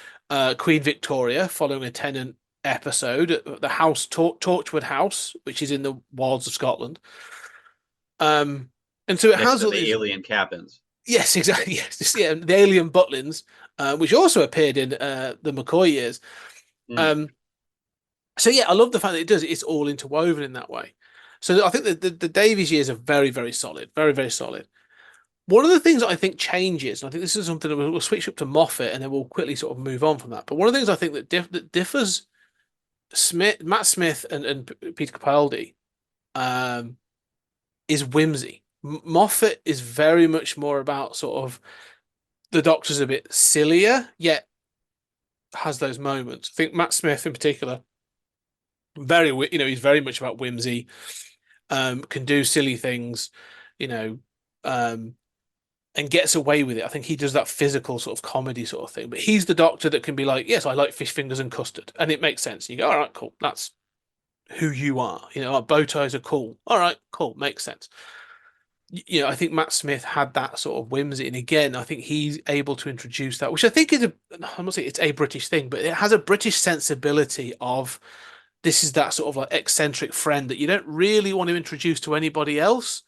Queen Victoria following a Tennant episode at the house Torchwood House, which is in the wilds of Scotland. And so it has all these alien cabins. Yes, exactly. Yes, the alien Butlins, which also appeared in the McCoy years. Um, so yeah, I love the fact that it does. It's all interwoven in that way. So I think that the Davies years are very, very solid, very, very solid. One of the things that I think changes, and I think this is something that we'll switch up to Moffat, and then we'll quickly sort of move on from that. But one of the things I think that differs Matt Smith and Peter Capaldi, is whimsy. Moffat is very much more about sort of the Doctor's a bit sillier, yet has those moments. I think Matt Smith in particular, he's very much about whimsy, can do silly things, you know, and gets away with it. I think he does that physical sort of comedy sort of thing. But he's the Doctor that can be like, yes, I like fish fingers and custard, and it makes sense. You go, all right, cool, that's who you are. Like bow ties are cool. All right, cool, makes sense. I think Matt Smith had that sort of whimsy, and again, I think he's able to introduce that, which I think is I'm not saying it's a British thing, but it has a British sensibility of this is that sort of like eccentric friend that you don't really want to introduce to anybody else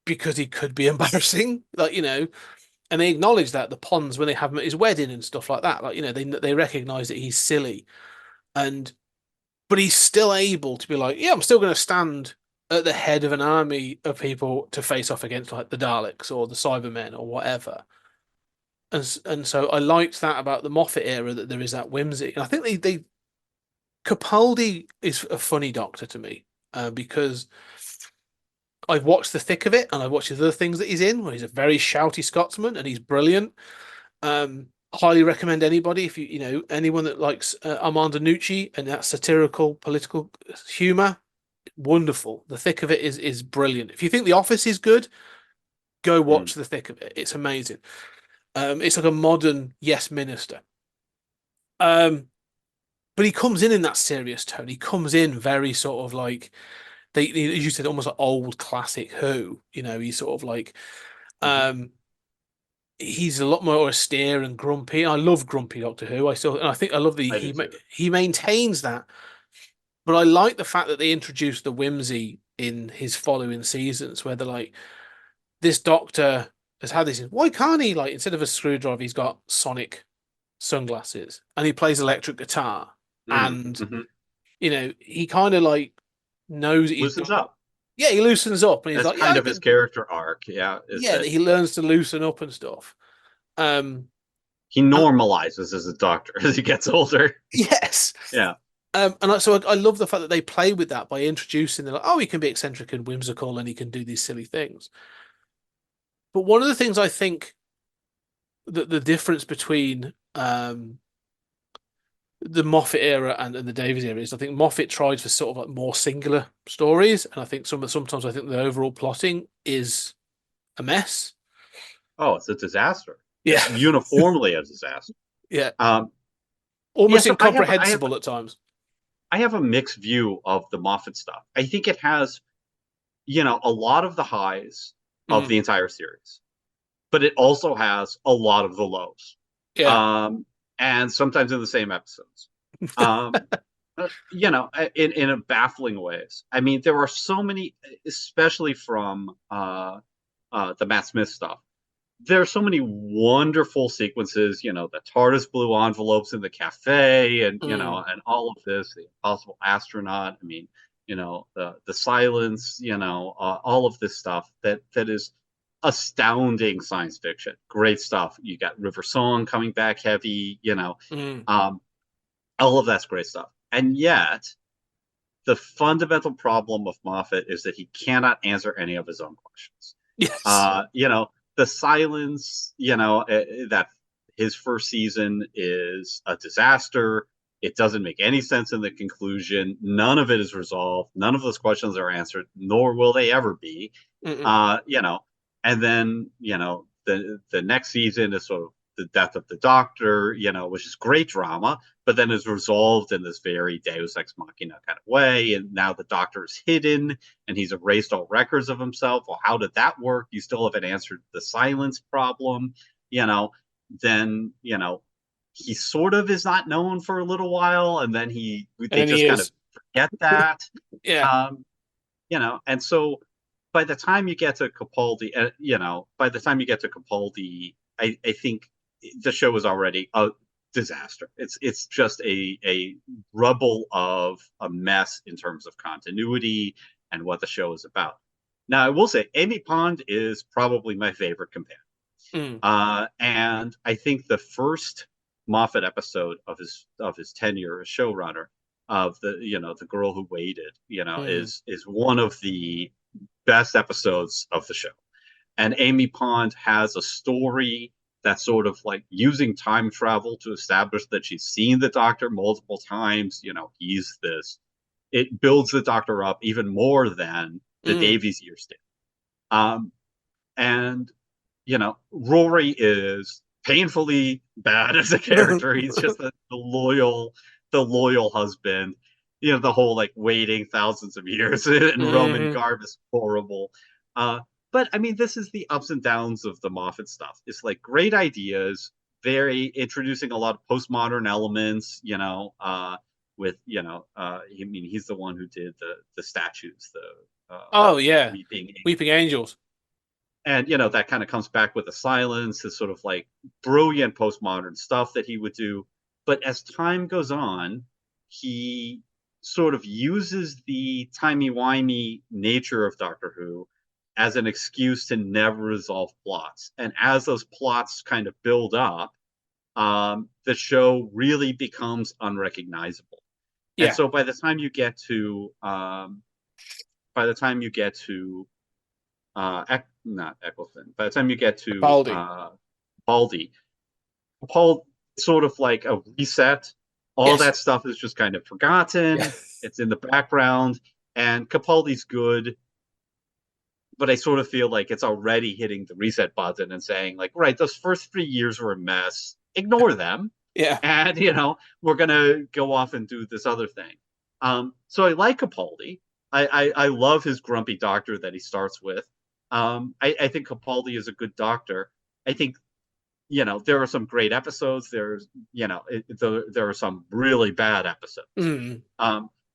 because he could be embarrassing, and they acknowledge that the Ponds when they have him at his wedding and stuff like that, they recognize that he's silly, but he's still able to be like, yeah, I'm still going to stand at the head of an army of people to face off against like the Daleks or the Cybermen or whatever. And so I liked that about the Moffat era, that there is that whimsy. And I think they Capaldi is a funny Doctor to me, because I've watched the thick of it and I've watched his other things that he's in, where he's a very shouty Scotsman and he's brilliant. Highly recommend anybody, if anyone that likes Armando Nucci and that satirical political humor. Wonderful. The thick of it is brilliant. If you think The Office is good, go watch the thick of it. It's amazing. It's like a modern Yes Minister. But he comes in that serious tone. He comes in very sort of like as you said, almost like old classic Who. He's sort of like he's a lot more austere and grumpy. I love grumpy Doctor Who. I think I love he maintains that. But I like the fact that they introduced the whimsy in his following seasons, where they're like, this Doctor has had this. Why can't he, like, instead of a screwdriver, he's got sonic sunglasses and he plays electric guitar, and he kind of like knows loosens up. Yeah, he loosens up, and he's That's like, kind of his character arc. Yeah, that he learns to loosen up and stuff. He normalizes as a Doctor as he gets older. Yes. Yeah. So I love the fact that they play with that by introducing, they're like, oh, he can be eccentric and whimsical and he can do these silly things. But one of the things I think that the difference between the Moffat era and the Davies era is, I think Moffat tried for sort of like more singular stories, and I think sometimes I think the overall plotting is a mess. Oh, it's a disaster. Yeah. It's uniformly a disaster. Yeah. Almost so incomprehensible at times. I have a mixed view of the Moffat stuff. I think it has, a lot of the highs of the entire series, but it also has a lot of the lows. Yeah. And sometimes in the same episodes. In a baffling ways. I mean, there are so many, especially from the Matt Smith stuff. There are so many wonderful sequences, the TARDIS blue envelopes in the cafe, and and all of this, the Impossible Astronaut. I mean, the silence, all of this stuff that is astounding science fiction. Great stuff. You got River Song coming back heavy, all of that's great stuff. And yet, the fundamental problem of Moffat is that he cannot answer any of his own questions. Yes. The silence, that his first season is a disaster. It doesn't make any sense in the conclusion. None of it is resolved. None of those questions are answered, nor will they ever be. And then, the next season is sort of the death of the Doctor, which is great drama, but then is resolved in this very Deus Ex Machina kind of way. And now the Doctor is hidden and he's erased all records of himself. Well, how did that work? You still haven't answered the silence problem. Then, he sort of is not known for a little while, and then they just kind of forget that. Yeah. And so by the time you get to Capaldi, I think the show is already disaster. It's just a rubble of a mess in terms of continuity and what the show is about. Now, I will say, Amy Pond is probably my favorite companion. And I think the first Moffat episode of his tenure as showrunner, of the girl who waited, is one of the best episodes of the show. And Amy Pond has a story that's sort of like using time travel to establish that she's seen the Doctor multiple times. He's this. It builds the Doctor up even more than the Davies years did. And Rory is painfully bad as a character. He's just the loyal husband. The whole like waiting thousands of years in Roman garb is horrible. But I mean, this is the ups and downs of the Moffat stuff. It's like great ideas, very introducing a lot of postmodern elements. With I mean, he's the one who did the statues, Weeping Angels. And that kind of comes back with the silence, this sort of like brilliant postmodern stuff that he would do. But as time goes on, he sort of uses the timey-wimey nature of Doctor Who as an excuse to never resolve plots. And as those plots kind of build up, the show really becomes unrecognizable. Yeah. And so by the time you get to not Eccleston, by the time you get to Baldy, Paul, sort of like a reset. All that stuff is just kind of forgotten. Yeah. It's in the background, and Capaldi's good, but I sort of feel like it's already hitting the reset button and saying like, right, those first 3 years were a mess. Ignore them. Yeah. And we're gonna go off and do this other thing. So I like Capaldi. I love his grumpy Doctor that he starts with. I think Capaldi is a good Doctor. I think, there are some great episodes. There's, there are some really bad episodes.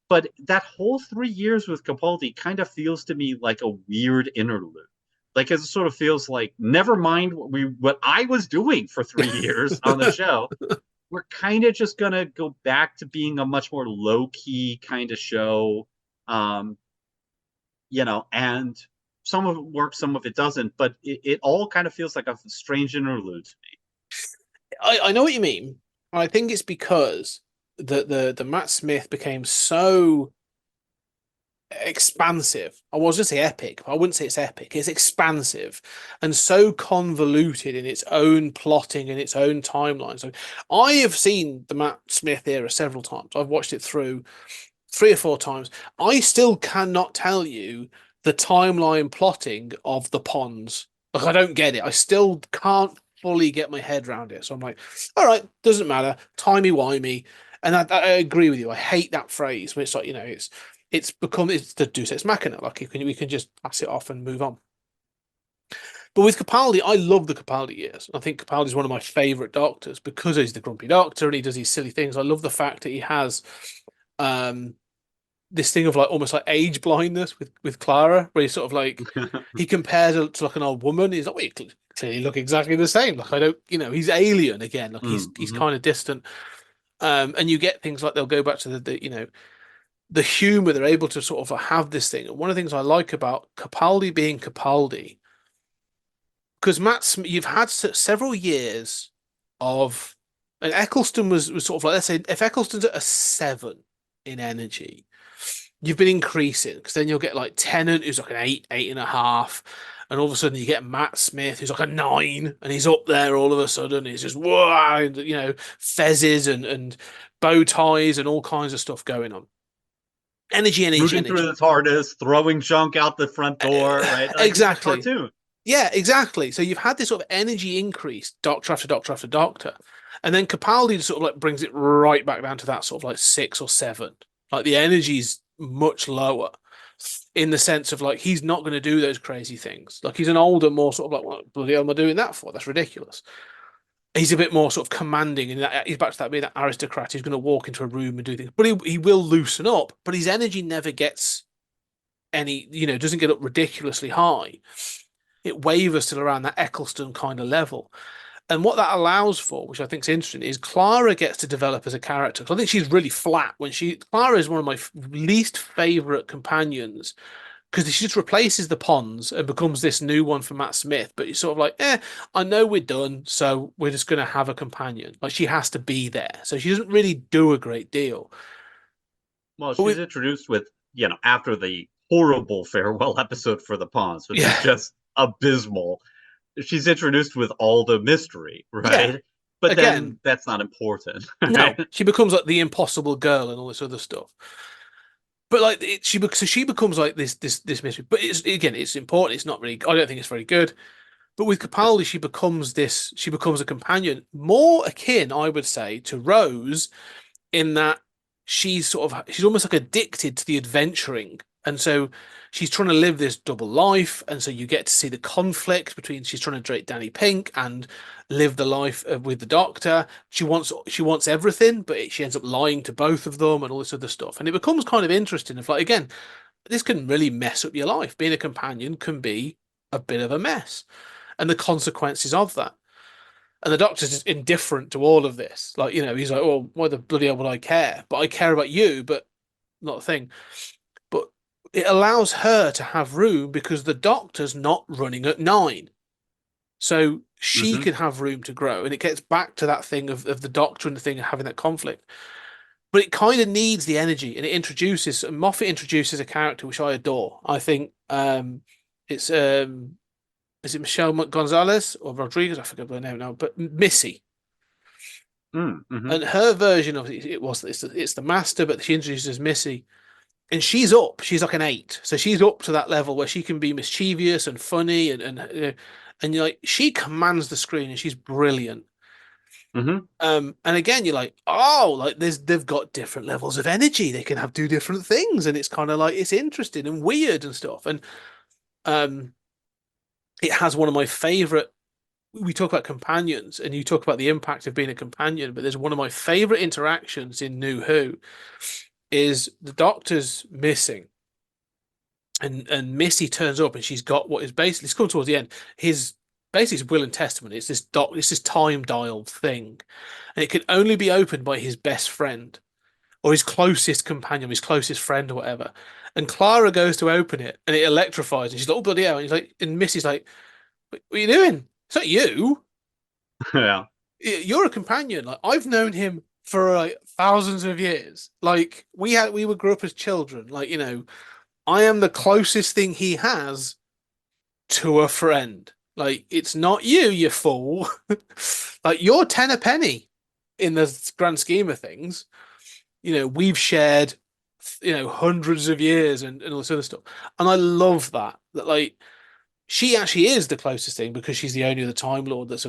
But that whole 3 years with Capaldi kind of feels to me like a weird interlude. Like it sort of feels like, never mind what I was doing for 3 years on the show. We're kind of just gonna go back to being a much more low key kind of show. And some of it works, some of it doesn't, but it all kind of feels like a strange interlude to me. I know what you mean. I think it's because the Matt Smith became so expansive. I was going to say epic, but I wouldn't say it's epic. It's expansive and so convoluted in its own plotting and its own timeline. So I have seen the Matt Smith era several times. I've watched it through 3 or 4 times. I still cannot tell you the timeline plotting of the Ponds. Like, I don't get it. I still can't fully get my head around it. So I'm like, all right, doesn't matter. Timey-wimey. And I agree with you. I hate that phrase when it's like, it's the Deus Ex Machina. Like we can just pass it off and move on. But with Capaldi, I love the Capaldi years. I think Capaldi is one of my favorite Doctors because he's the grumpy Doctor and he does these silly things. I love the fact that he has this thing of like almost like age blindness with Clara, where he's sort of like he compares her to like an old woman. He's like, well, you clearly look exactly the same. Like I don't, he's alien again. Like he's kind of distant. And you get things like they'll go back to the humor. They're able to sort of have this thing. And one of the things I like about Capaldi being Capaldi, because you've had several years of, and Eccleston was sort of like, let's say if Eccleston's at a 7 in energy, you've been increasing, because then you'll get like Tennant, who's like an 8, 8.5, and all of a sudden you get Matt Smith, who's like a 9, and he's up there all of a sudden. He's just whoa, fezzes and bow ties and all kinds of stuff going on. Energy. Moving through the TARDIS, throwing junk out the front door, right? Like, exactly. Cartoon. Yeah, exactly. So you've had this sort of energy increase, Doctor after Doctor after Doctor, and then Capaldi sort of like brings it right back down to that sort of like 6 or 7. Like the energy's much lower in the sense of like he's not going to do those crazy things. Like he's an older, more sort of like, what bloody hell am I doing that for? That's ridiculous. He's a bit more sort of commanding, and he's back to that being that aristocrat who's going to walk into a room and do things. But he will loosen up, but his energy never gets any, doesn't get up ridiculously high. It wavers till around that Eccleston kind of level. And what that allows for, which I think is interesting, is Clara gets to develop as a character. 'Cause I think she's really flat Clara is one of my least favorite companions because she just replaces the Ponds and becomes this new one for Matt Smith. But it's sort of like, I know we're done, so we're just going to have a companion. Like she has to be there, so she doesn't really do a great deal. Well, But she's introduced with, after the horrible farewell episode for the Pawns, which is just abysmal. She's introduced with all the mystery, right? Yeah. But Again, then that's not important. no, Right? she becomes like the impossible girl and all this other stuff. But like she becomes like this mystery. But it's important. It's not really. I don't think it's very good. But with Capaldi, she becomes this. She becomes a companion more akin, I would say, to Rose in that she's almost like addicted to the adventuring, and so she's trying to live this double life, and so you get to see the conflict between she's trying to date Danny Pink and live the life with the Doctor. She wants everything, but she ends up lying to both of them and all this other stuff, and it becomes kind of interesting. If like again, this can really mess up your life. Being a companion can be a bit of a mess, and the consequences of that. And the Doctor's just indifferent to all of this. Like, he's like, oh, why the bloody hell would I care? But I care about you, but not a thing. But it allows her to have room because the Doctor's not running at 9. So she can have room to grow. And it gets back to that thing of the Doctor and the thing of having that conflict. But it kind of needs the energy, and Moffat introduces a character which I adore. I think it's is it Michelle Gonzalez or Rodriguez? I forget her name now, but Missy. And her version of it's the Master, but she introduces Missy, and she's up. She's like an 8, so she's up to that level where she can be mischievous and funny, and you're like she commands the screen, and she's brilliant. And again, you're like, oh, like they've got different levels of energy. They can do different things, and it's kind of like it's interesting and weird and stuff. And it has one of my favorite. We talk about companions, and you talk about the impact of being a companion, but there's one of my favorite interactions in New Who is the Doctor's missing, and Missy turns up, and she's got what is basically it's come towards the end. His will and testament. It's this time dial thing, and it can only be opened by his best friend or his closest companion, his closest friend, or whatever. And Clara goes to open it, and it electrifies, and she's like, "Oh bloody hell!" And he's like, and Missy's like, "What are you doing? It's not you. Yeah. You're a companion. Like I've known him for like thousands of years. Like we grew up as children. Like I am the closest thing he has to a friend. Like it's not you, you fool. Like you're 10 a penny in the grand scheme of things. We've shared hundreds of years and all this other stuff, and I love that like she actually is the closest thing because she's the only other Time Lord that's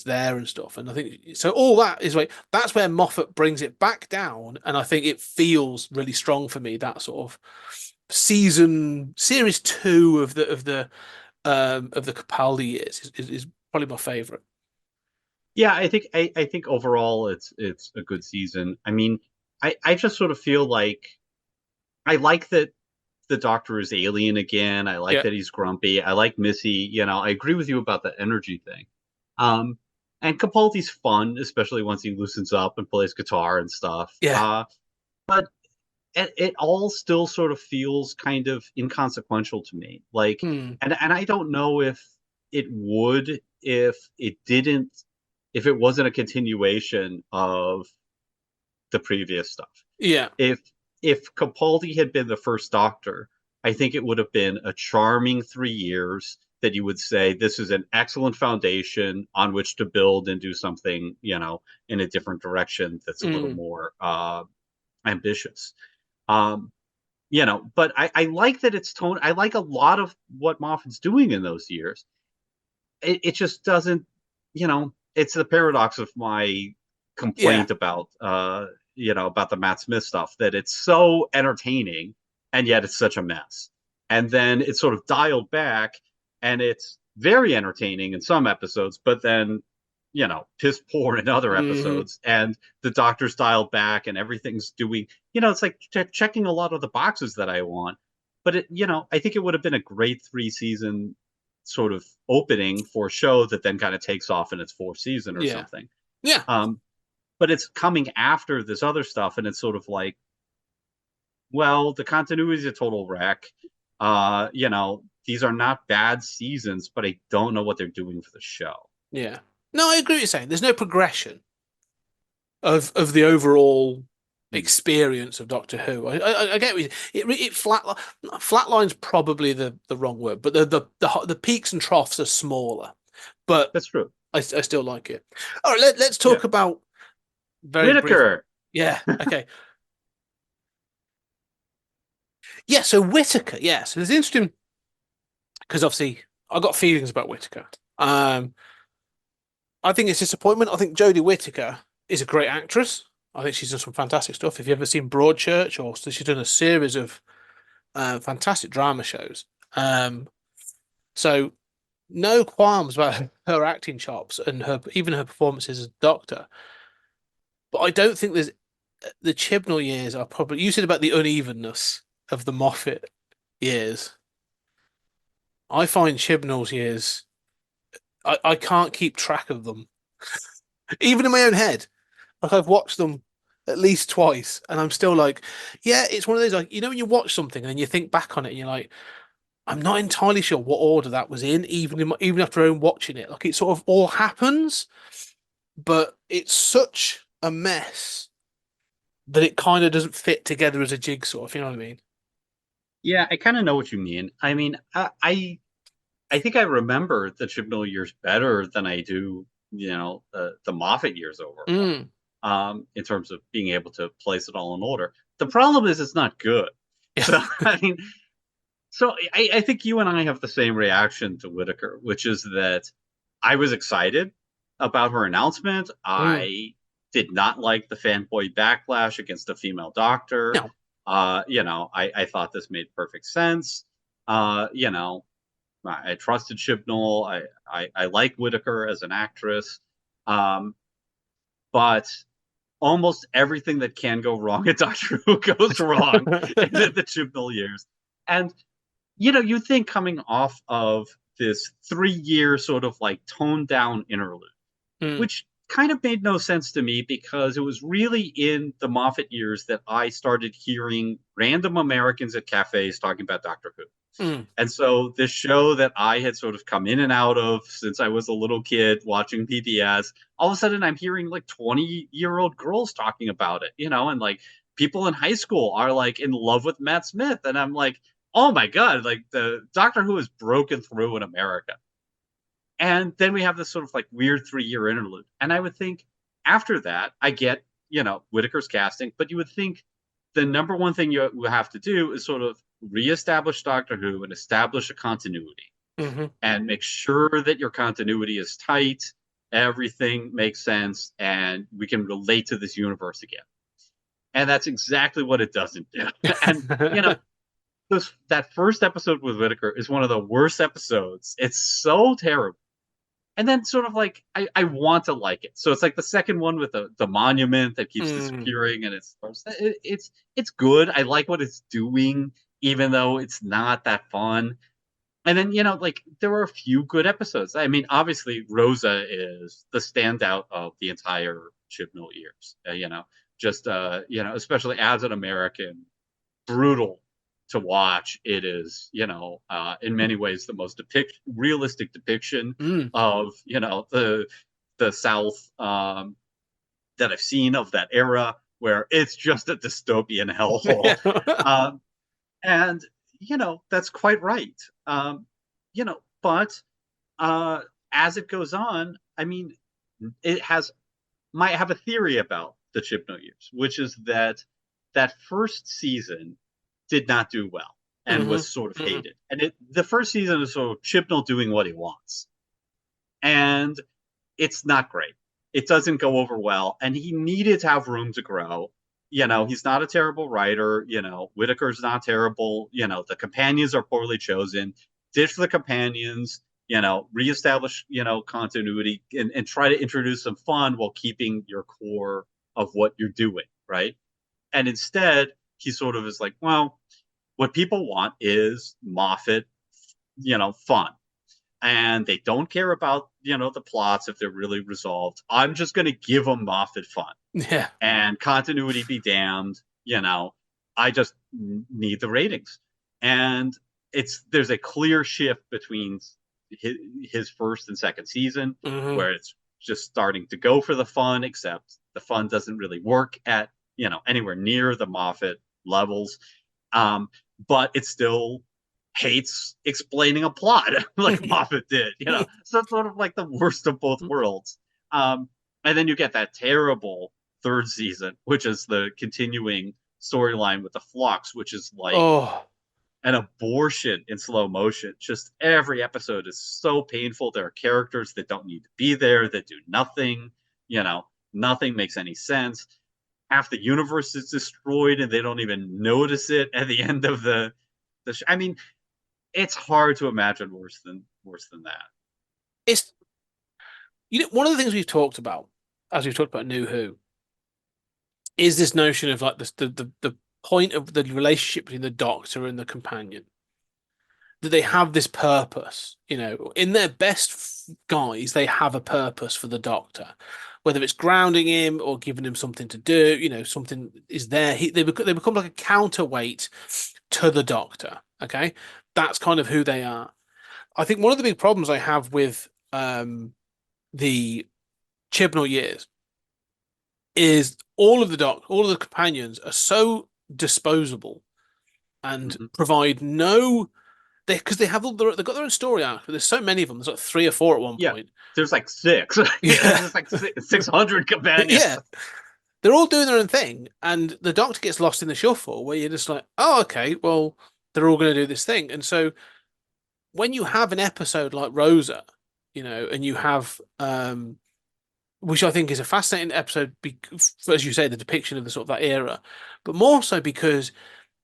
there and stuff. And I think so. All that is like that's where Moffat brings it back down, and I think it feels really strong for me. That sort of series 2 of the Capaldi years is probably my favorite. Yeah, I think overall it's a good season. I mean, I just sort of feel like I like that the Doctor is alien again. I like that he's grumpy. I like Missy. I agree with you about the energy thing. And Capaldi's fun, especially once he loosens up and plays guitar and stuff. Yeah. But it all still sort of feels kind of inconsequential to me. Like, and I don't know if it would if it wasn't a continuation of the previous stuff. Yeah. If Capaldi had been the first Doctor, I think it would have been a charming 3 years that you would say this is an excellent foundation on which to build and do something, in a different direction that's a little more ambitious. But I like that it's tone. I like a lot of what Moffat's doing in those years. It just doesn't, it's the paradox of my complaint about about the Matt Smith stuff, that it's so entertaining and yet it's such a mess. And then it's sort of dialed back and it's very entertaining in some episodes, but then, piss poor in other episodes. And the Doctor's dialed back and everything's doing, it's like checking a lot of the boxes that I want. But I think it would have been a great 3-season sort of opening for a show that then kind of takes off in its fourth season or something. Yeah. But it's coming after this other stuff, and it's sort of like, well, the continuity is a total wreck. These are not bad seasons, but I don't know what they're doing for the show. Yeah. No, I agree with you saying there's no progression of the overall experience of Doctor Who. I get it flatline's probably the wrong word, but the peaks and troughs are smaller. But that's true. I still like it. All right, let's talk about Whittaker. Yeah. Okay. Yeah. So Whittaker. Yeah. So it's interesting because obviously I got feelings about Whittaker. I think it's disappointment. I think Jodie Whittaker is a great actress. I think she's done some fantastic stuff. If you've ever seen Broadchurch, or she's done a series of fantastic drama shows. So no qualms about her acting chops and even her performances as Doctor. But I don't think the Chibnall years are probably. You said about the unevenness of the Moffat years. I find Chibnall's years. I can't keep track of them, even in my own head. Like I've watched them at least twice, and I'm still like, yeah, it's one of those like when you watch something and then you think back on it and you're like, I'm not entirely sure what order that was in, even after I'm watching it. Like it sort of all happens, but it's such a mess that it kind of doesn't fit together as a jigsaw, if you know what I mean. Yeah, I kind of know what you mean. I mean, I think I remember the Chibnall years better than I do, the Moffat years overall. In terms of being able to place it all in order. The problem is it's not good. Yeah. So I think you and I have the same reaction to Whittaker, which is that I was excited about her announcement. I did not like the fanboy backlash against a female doctor. No. I thought this made perfect sense. I trusted Chibnall. I like Whittaker as an actress. But almost everything that can go wrong at Doctor Who goes wrong in the Chibnall years. And, you think coming off of this 3-year sort of like toned down interlude, which kind of made no sense to me because it was really in the Moffat years that I started hearing random Americans at cafes talking about Doctor Who. And so this show that I had sort of come in and out of since I was a little kid watching PBS, all of a sudden I'm hearing like 20-year-old girls talking about it, and like people in high school are like in love with Matt Smith. And I'm like, oh my God, like the Doctor Who has broken through in America. And then we have this sort of like weird 3-year interlude. And I would think after that, I get, Whittaker's casting, but you would think the number one thing you have to do is sort of reestablish Doctor Who and establish a continuity and make sure that your continuity is tight, everything makes sense, and we can relate to this universe again. And that's exactly what it doesn't do. And, that first episode with Whittaker is one of the worst episodes. It's so terrible. And then sort of like, I want to like it. So it's like the second one with the monument that keeps disappearing, and it's good. I like what it's doing, even though it's not that fun. And then, like there were a few good episodes. I mean, obviously Rosa is the standout of the entire Chibnall years, especially as an American, brutal to watch. It is, in many ways the most realistic depiction of, the South that I've seen of that era, where it's just a dystopian hellhole. And, that's quite right. But as it goes on, I mean, might have a theory about the Chibnall years, which is that first season did not do well and was sort of hated. And the first season is sort of Chibnall doing what he wants. And it's not great. It doesn't go over well. And he needed to have room to grow. He's not a terrible writer. Whittaker's not terrible. The companions are poorly chosen. Ditch the companions, reestablish, continuity and try to introduce some fun while keeping your core of what you're doing, right? And instead, he sort of is like, well, what people want is Moffat, fun. and they don't care about, the plots if they're really resolved. I'm just going to give them Moffat fun. Yeah. And continuity be damned, I just need the ratings. And there's a clear shift between his first and second season, where it's just starting to go for the fun, except the fun doesn't really work at, anywhere near the Moffat levels. But it still hates explaining a plot like Moffat did, So it's sort of like the worst of both worlds. And then you get that terrible third season, which is the continuing storyline with the Flux, which is like an abortion in slow motion. Just every episode is so painful. There are characters that don't need to be there, that do nothing. Nothing makes any sense. Half the universe is destroyed, and they don't even notice it at the end of the show. I mean, it's hard to imagine worse than that. It's one of the things we've talked about as we've talked about New Who is this notion of like the point of the relationship between the Doctor and the companion, that they have this purpose. In their best guise, they have a purpose for the Doctor, whether it's grounding him or giving him something to do. Something is there. They become like a counterweight to the Doctor. Okay, that's kind of who they are. I think one of the big problems I have with the Chibnall years is all of the companions are so disposable and provide no, because they've got their own story arc, but there's so many of them. There's like 3 or 4 at one point. There's like 6. There's like 600 companions. Yeah, they're all doing their own thing, and the Doctor gets lost in the shuffle, where you're just like, oh, okay, well, they're all going to do this thing. And so when you have an episode like Rosa, and you have which I think is a fascinating episode, as you say, the depiction of the sort of that era, but more so because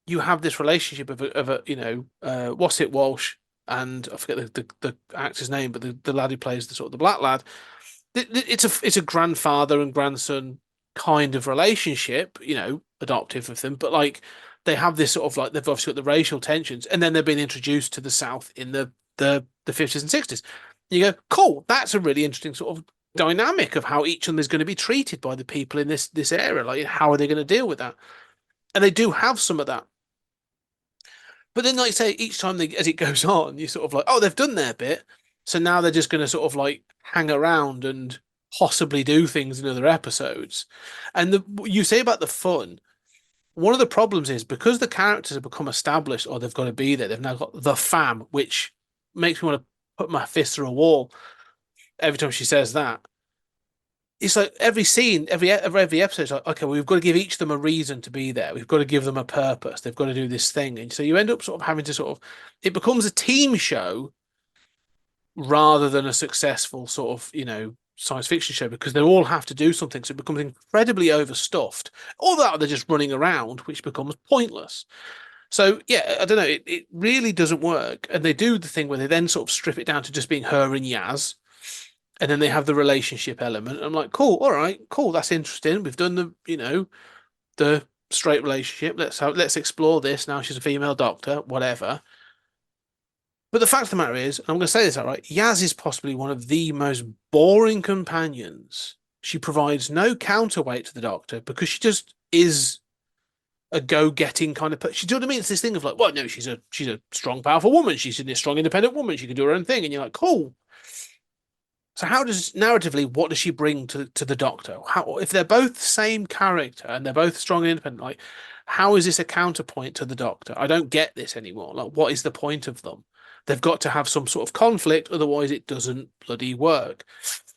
you have this relationship of a what's it, Walsh, and I forget the actor's name, but the lad who plays the sort of the black lad. It's a grandfather and grandson kind of relationship, adoptive of them, but like they have this sort of like, they've obviously got the racial tensions, and then they've been introduced to the South in the 50s and 60s. You go, cool, that's a really interesting sort of dynamic of how each of them is going to be treated by the people in this era. Like, how are they going to deal with that? And they do have some of that. But then, like I say, each time as it goes on, you sort of like, oh, they've done their bit, so now they're just going to sort of like hang around and possibly do things in other episodes. And you say about the fun, one of the problems is because the characters have become established, or they've got to be there, they've now got the fam, which makes me want to put my fist through a wall every time she says that. It's like every scene, every episode, it's like, okay, well, we've got to give each of them a reason to be there. We've got to give them a purpose. They've got to do this thing. And so you end up sort of having to sort of, it becomes a team show rather than a successful sort of, science fiction show, because they all have to do something. So it becomes incredibly overstuffed. All that they're just running around, which becomes pointless. So yeah, I don't know. It really doesn't work. And they do the thing where they then sort of strip it down to just being her and Yaz. And then they have the relationship element. I'm like, cool, all right, cool, that's interesting. We've done the straight relationship. Let's explore this. Now she's a female Doctor, whatever. But the fact of the matter is, I'm going to say this outright, Yaz is possibly one of the most boring companions. She provides no counterweight to the Doctor because she just is a go-getting kind of person. Do you know what I mean? It's this thing of like, well, no, she's a strong, powerful woman. She's a strong, independent woman. She can do her own thing. And you're like, cool. So how does, narratively, what does she bring to the Doctor? How, if they're both the same character and they're both strong and independent, like, how is this a counterpoint to the Doctor? I don't get this anymore. Like, what is the point of them? They've got to have some sort of conflict, otherwise it doesn't bloody work.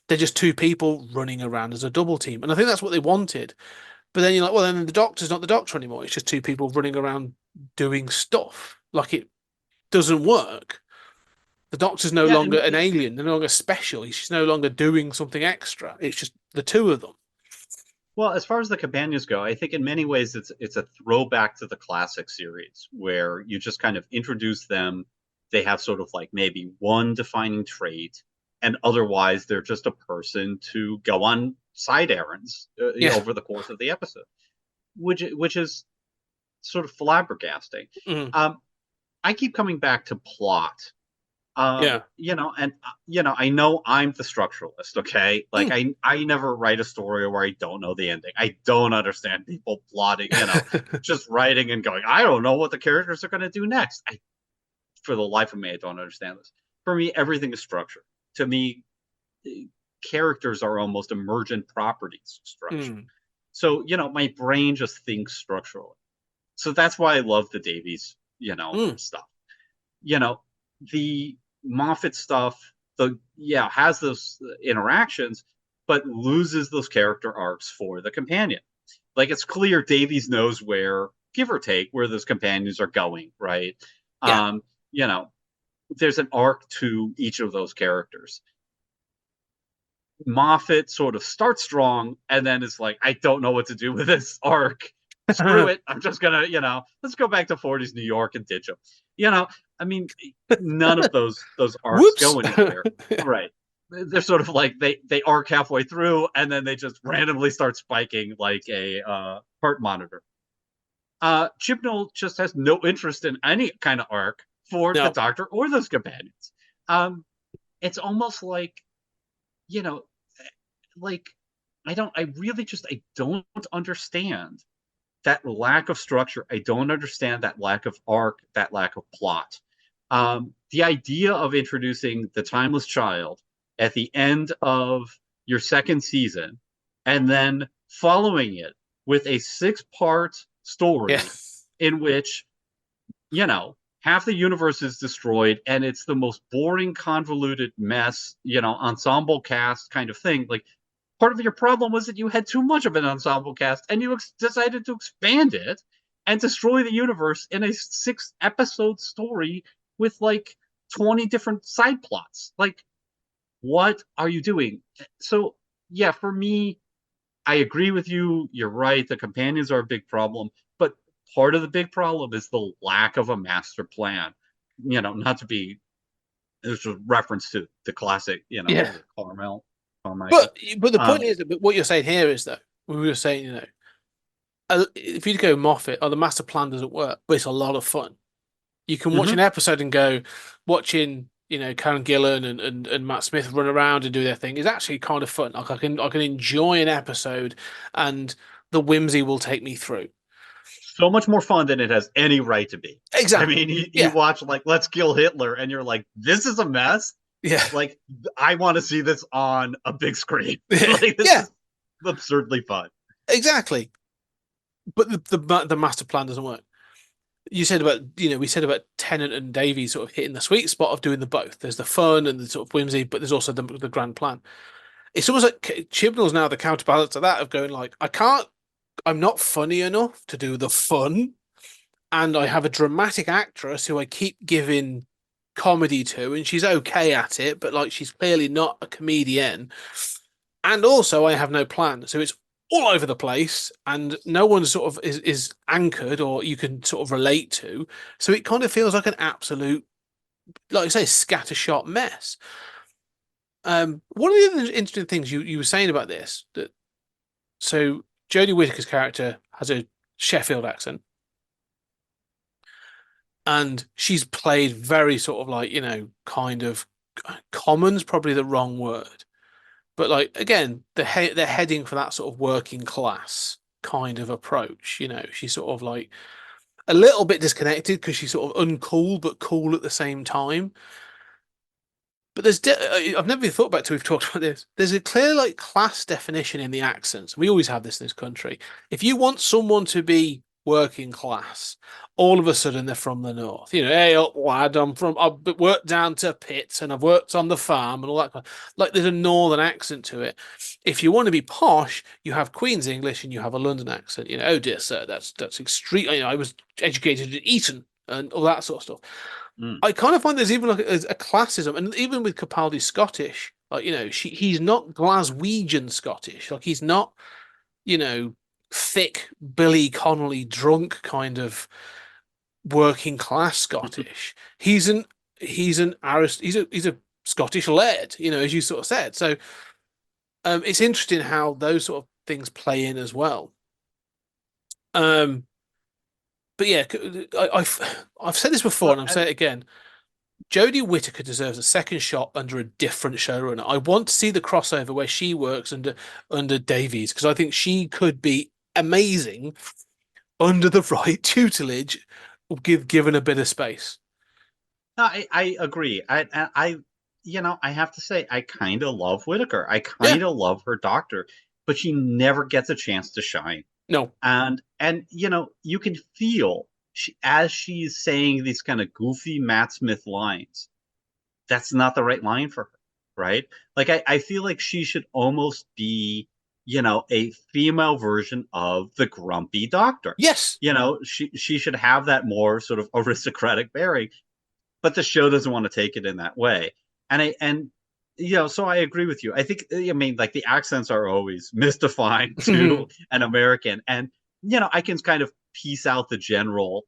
They're just two people running around as a double team. And I think that's what they wanted. But then you're like, well, then the Doctor's not the Doctor anymore. It's just two people running around doing stuff. Like, it doesn't work. The Doctor's no longer an alien. They're no longer special. She's no longer doing something extra. It's just the two of them. Well, as far as the companions go, I think in many ways it's a throwback to the classic series where you just kind of introduce them. They have sort of like maybe one defining trait, and otherwise they're just a person to go on side errands over the course of the episode, which is sort of flabbergasting. Mm-hmm. I keep coming back to plot. Yeah. I know I'm the structuralist, okay? Like I never write a story where I don't know the ending. I don't understand people plotting, just writing and going, I don't know what the characters are going to do next. For the life of me, I don't understand this. For me, everything is structure. To me, characters are almost emergent properties of structure. So, my brain just thinks structurally. So that's why I love the Davies, stuff. The Moffat stuff, has those interactions, but loses those character arcs for the companion. Like, it's clear Davies knows where, give or take, where those companions are going, right? Yeah. There's an arc to each of those characters. Moffat sort of starts strong and then is like, I don't know what to do with this arc. Screw it. I'm just gonna, let's go back to 40s New York and ditch them. I mean, none of those arcs go anywhere. Right. They're sort of like they arc halfway through and then they just randomly start spiking like a heart monitor. Chibnall just has no interest in any kind of arc for the Doctor or those companions. It's almost like, like I don't understand that lack of structure. I don't understand that lack of arc, that lack of plot. The idea of introducing the timeless child at the end of your second season and then following it with a 6-part story in which, half the universe is destroyed and it's the most boring, convoluted mess, ensemble cast kind of thing. Like, part of your problem was that you had too much of an ensemble cast and you decided to expand it and destroy the universe in a 6-episode story with like 20 different side plots. Like, what are you doing? So, yeah, for me, I agree with you. You're right. The companions are a big problem, but part of the big problem is the lack of a master plan. Not to be, there's a reference to the classic, Carmel. But the point is that what you're saying here is that we were saying, if you go Moffat, the master plan doesn't work, but it's a lot of fun. You can watch an episode and go, watching, Karen Gillan and Matt Smith run around and do their thing is actually kind of fun. Like, I can enjoy an episode and the whimsy will take me through. So much more fun than it has any right to be. Exactly. I mean, you watch like Let's Kill Hitler and you're like, this is a mess. Yeah. Like, I want to see this on a big screen. Like, this is absurdly fun. Exactly. But the master plan doesn't work. You said about, we said about Tennant and Davies sort of hitting the sweet spot of doing the both. There's the fun and the sort of whimsy, but there's also the grand plan. It's almost like Chibnall's now the counterbalance to that of going like, I'm not funny enough to do the fun, and I have a dramatic actress who I keep giving comedy to, and she's okay at it, but like, she's clearly not a comedian. And also, I have no plan, so it's all over the place, and no one sort of is anchored or you can sort of relate to. So it kind of feels like an absolute, like I say, scattershot mess. One of the other interesting things you were saying about this, that so Jodie Whittaker's character has a Sheffield accent, and she's played very sort of like, kind of common's probably the wrong word, but like, again, they're heading for that sort of working class kind of approach. She's sort of like a little bit disconnected because she's sort of uncool but cool at the same time. But I've never even thought about it till we've talked about this. There's a clear like class definition in the accents. We always have this in this country. If you want someone to be working class, all of a sudden they're from the north. Hey up lad, I've worked down to Pitts and I've worked on the farm and all that. Like, there's a northern accent to it. If you want to be posh, you have Queen's English and you have a London accent. Oh dear sir, that's extreme. I was educated at Eton and all that sort of stuff. I kind of find there's even like a classism, and even with Capaldi's Scottish, like, he's not Glaswegian Scottish, like he's not, thick Billy Connolly drunk kind of working class Scottish. He's a Scottish laird, as you sort of said. So it's interesting how those sort of things play in as well. But yeah, I've said this before, and I'll say it again. Jodie Whittaker deserves a second shot under a different showrunner. I want to see the crossover where she works under Davies, because I think she could be amazing under the right tutelage, given a bit of space. No, I agree. I have to say, I kind of love Whitaker. I Yeah. kind of love her doctor, but she never gets a chance to shine. No. And you can feel as she's saying these kind of goofy Matt Smith lines, that's not the right line for her, right? Like I feel like she should almost be, a female version of the grumpy doctor. Yes. She should have that more sort of aristocratic bearing, but the show doesn't want to take it in that way. So I agree with you. I mean, like the accents are always mystifying to an American, and I can kind of piece out the general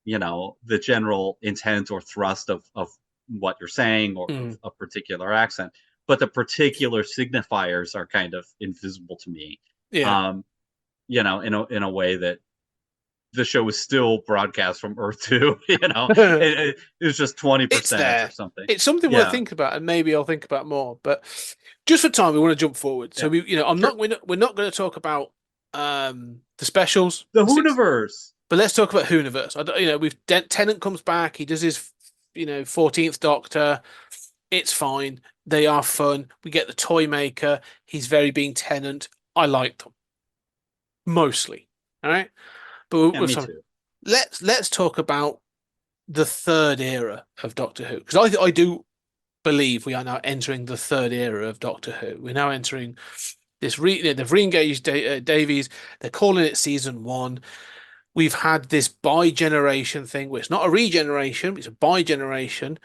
intent or thrust of what you're saying or of a particular accent, but the particular signifiers are kind of invisible to me. Yeah. In a way that the show was still broadcast from Earth 2, it was just 20% or something. It's something worth thinking about, and maybe I'll think about more. But just for time, we want to jump forward. So we're not going to talk about the specials, the Hooniverse, but let's talk about Hooniverse. Tennant comes back. He does his 14th Doctor. It's fine. They are fun. We get the toy maker. He's very being Tennant. I like them mostly. All right. But me too. Let's talk about the third era of Doctor Who, because I do believe we are now entering the third era of Doctor Who. We're now entering this. They've re-engaged Davies. They're calling it season 1. We've had this bi-generation thing, where it's not a regeneration, it's a bi-generation.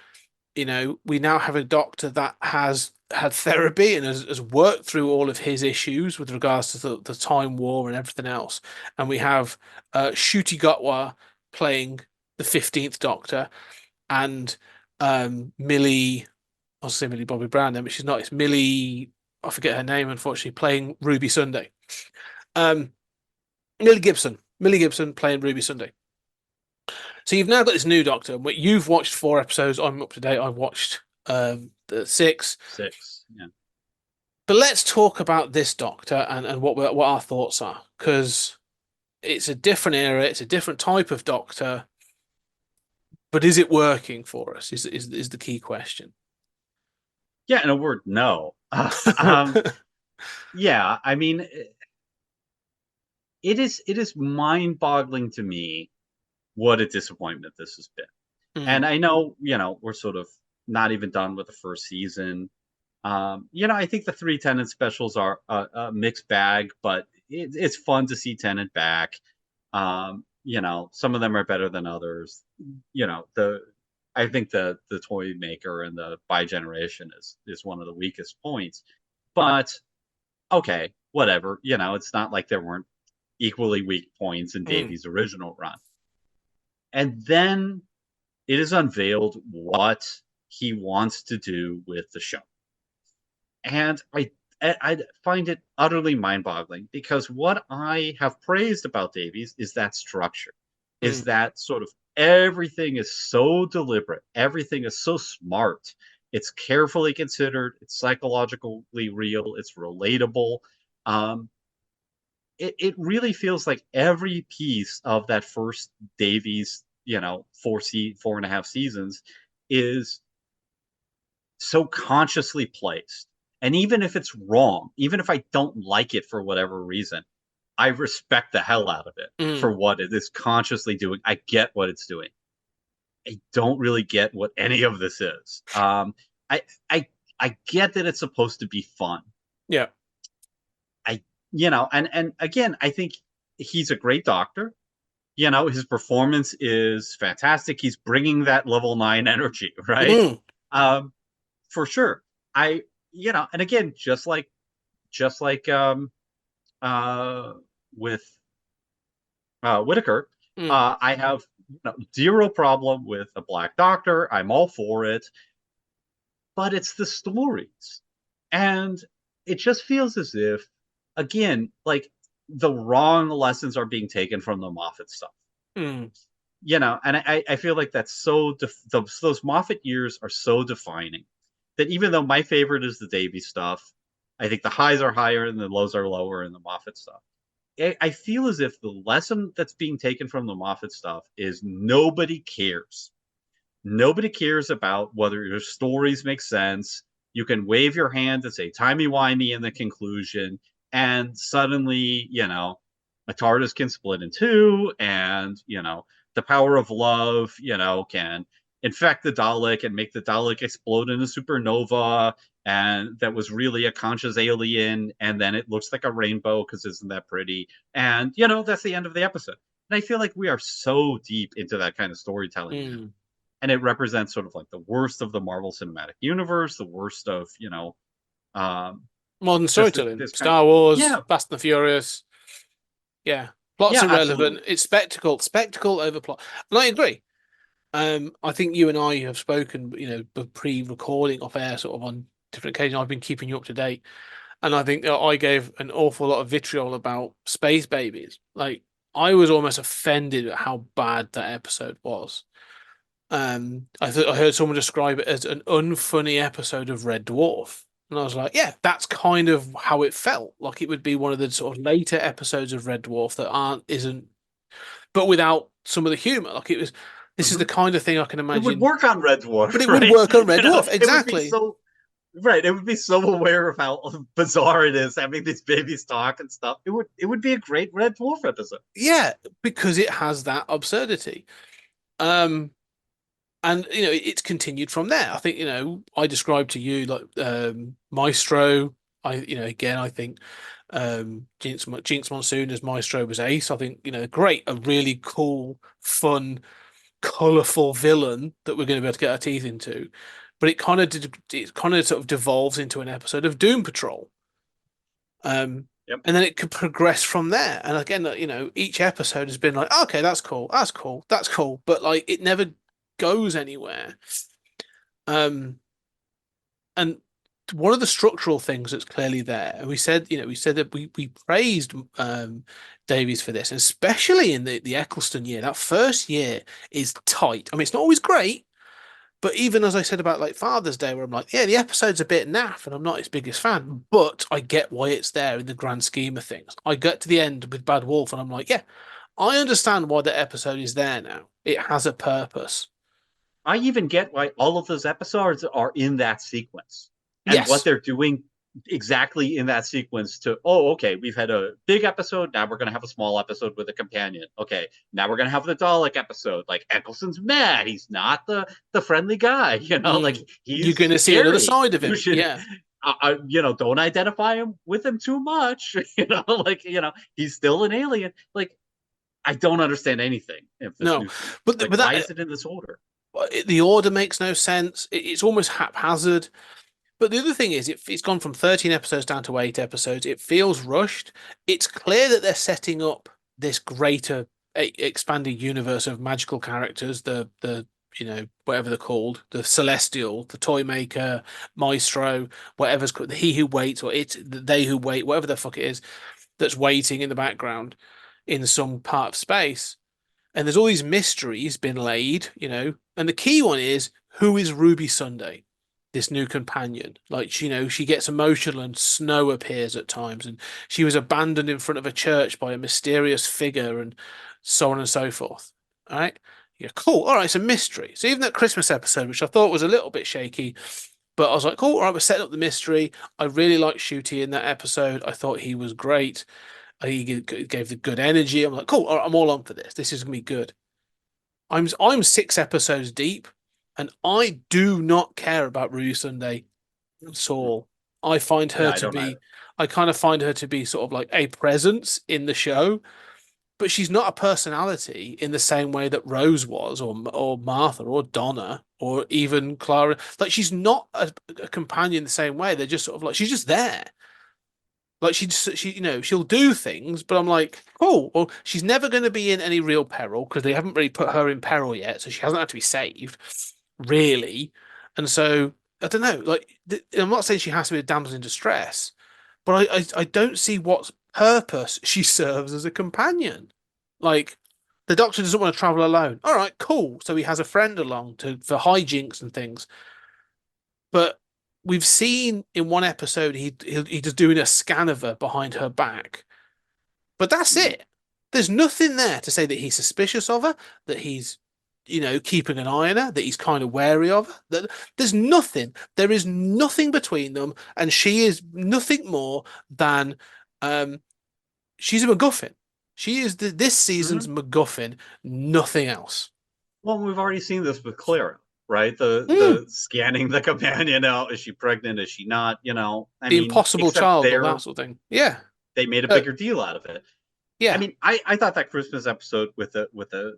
We now have a Doctor that has had therapy and has worked through all of his issues with regards to the Time War and everything else. And we have Ncuti Gatwa playing the 15th Doctor, and Millie, I'll say Millie Bobby Brown then, but she's not. It's Millie, I forget her name, unfortunately, playing Ruby Sunday. Millie Gibson playing Ruby Sunday. So you've now got this new Doctor. You've watched 4 episodes. I'm up to date. I've watched the 6. 6, yeah. But let's talk about this Doctor and what our thoughts are, because it's a different era. It's a different type of Doctor. But is it working for us? Is the key question. Yeah, in a word, no. Yeah, I mean, it is mind-boggling to me what a disappointment this has been. And I know, we're sort of not even done with the first season. I think the 3 Tennant specials are a mixed bag, but it's fun to see Tennant back. Some of them are better than others. I think the toy maker and the bi-generation is one of the weakest points. But okay, whatever. It's not like there weren't equally weak points in Davies' original run. And then it is unveiled what he wants to do with the show. And I find it utterly mind-boggling, because what I have praised about Davies is that structure, is that sort of everything is so deliberate, everything is so smart, it's carefully considered, it's psychologically real, it's relatable. It really feels like every piece of that first Davies, 4.5 seasons is so consciously placed. And even if it's wrong, even if I don't like it for whatever reason, I respect the hell out of it for what it is consciously doing. I get what it's doing. I don't really get what any of this is. I get that it's supposed to be fun. Yeah. And again, I think he's a great Doctor. His performance is fantastic. He's bringing that level 9 energy, right? For sure. And again, just like with Whitaker, I have zero problem with a Black Doctor. I'm all for it. But it's the stories. And it just feels as if, again, like the wrong lessons are being taken from the Moffat stuff. and I feel like that's those Moffat years are so defining that even though my favorite is the Davy stuff, I think the highs are higher and the lows are lower in the Moffat stuff. I feel as if the lesson that's being taken from the Moffat stuff is nobody cares. Nobody cares about whether your stories make sense. You can wave your hand and say timey-wimey in the conclusion, and suddenly, a TARDIS can split in two, and, the power of love, can infect the Dalek and make the Dalek explode in a supernova, and that was really a conscious alien, and then it looks like a rainbow because isn't that pretty? And, that's the end of the episode. And I feel like we are so deep into that kind of storytelling now. And it represents sort of like the worst of the Marvel Cinematic Universe, the worst of, Modern storytelling, Star Wars, Fast and the Furious. Yeah, plot's irrelevant. Absolutely. It's spectacle over plot, and I agree. I think you and I have spoken, pre-recording off air, sort of on different occasions. I've been keeping you up to date, and I think that I gave an awful lot of vitriol about Space Babies. Like, I was almost offended at how bad that episode was. I heard someone describe it as an unfunny episode of Red Dwarf. And I was like, yeah, that's kind of how it felt. Like it would be one of the sort of later episodes of Red Dwarf that isn't, but without some of the humor. Like it was, this is the kind of thing I can imagine. It would work on Red Dwarf, but it would work on Red Dwarf, exactly. It would be so aware of how bizarre it is having these babies talk and stuff. It would be a great Red Dwarf episode. Yeah, because it has that absurdity. And it's continued from there. I think I described to you like Maestro. I think Jinx Monsoon as Maestro was ace. I think great, a really cool, fun, colourful villain that we're going to be able to get our teeth into. But it kind of sort of devolves into an episode of Doom Patrol. And then it could progress from there. And again, each episode has been like, okay, that's cool, but like it never goes anywhere. And one of the structural things that's clearly there, and we said that we praised Davies for this, and especially in the Eccleston year. That first year is tight. I mean, it's not always great, but even as I said about like Father's Day, where I'm like, yeah, the episode's a bit naff, and I'm not its biggest fan, but I get why it's there in the grand scheme of things. I get to the end with Bad Wolf, and I'm like, yeah, I understand why the episode is there now. It has a purpose. I even get why all of those episodes are in that sequence and what they're doing exactly in that sequence okay, we've had a big episode. Now we're going to have a small episode with a companion. Okay. Now we're going to have the Dalek episode. Like Eccleston's mad. He's not the friendly guy, like you're going to see another side of him. Don't identify with him too much. He's still an alien. Like, I don't understand anything. But why is it in this order? The order makes no sense. It's almost haphazard. But the other thing is, it's gone from 13 episodes down to 8 episodes. It feels rushed. It's clear that they're setting up this greater expanded universe of magical characters, the whatever they're called, the Celestial, the Toymaker, Maestro, whatever's called, the He Who Waits, or it's the They Who Wait, whatever the fuck it is, that's waiting in the background in some part of space. And there's all these mysteries been laid, and the key one is, who is Ruby Sunday, this new companion? Like, she gets emotional and snow appears at times, and she was abandoned in front of a church by a mysterious figure, and so on and so forth. All right. Yeah, cool. All right, it's a mystery. So even that Christmas episode, which I thought was a little bit shaky, but I was like, cool, all right, we're setting up the mystery. I really liked Shooty in that episode. I thought he was great. He gave the good energy. I'm like, cool, all right, I'm all on for this. This is gonna be good. I'm 6 episodes deep, and I do not care about Ruby Sunday at all. I find her I kind of find her to be sort of like a presence in the show, but she's not a personality in the same way that Rose was, or Martha, or Donna, or even Clara. Like, she's not a companion the same way. They're just sort of like, she's just there. Like, she'll do things, but I'm like, oh, well, she's never going to be in any real peril because they haven't really put her in peril yet, so she hasn't had to be saved, really. And so, I don't know, like, I'm not saying she has to be a damsel in distress, but I don't see what purpose she serves as a companion. Like, The Doctor doesn't want to travel alone. All right, cool. So he has a friend along for hijinks and things. But we've seen in one episode he's just doing a scan of her behind her back. But that's it. There's nothing there to say that he's suspicious of her, that he's, keeping an eye on her, that he's kind of wary of her. That there's nothing. There is nothing between them, and she is nothing more than she's a MacGuffin. She is this season's MacGuffin, nothing else. Well, we've already seen this with Clara, right? The scanning the companion out. Is she pregnant? Is she not? Impossible child, or that sort of thing. Yeah. They made a bigger deal out of it. Yeah. I mean, I thought that Christmas episode with the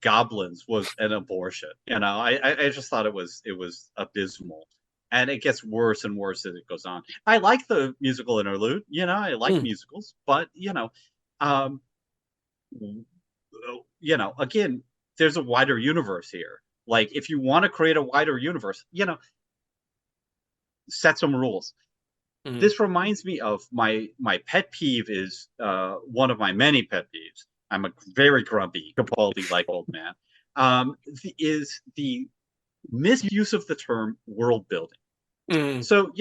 goblins was an abortion. I just thought it was abysmal. And it gets worse and worse as it goes on. I like the musical interlude, I like musicals, but again, there's a wider universe here. Like, if you want to create a wider universe, set some rules. This reminds me of my pet peeve is one of my many pet peeves. I'm a very grumpy, Capaldi-like old man. Is the misuse of the term world building. So,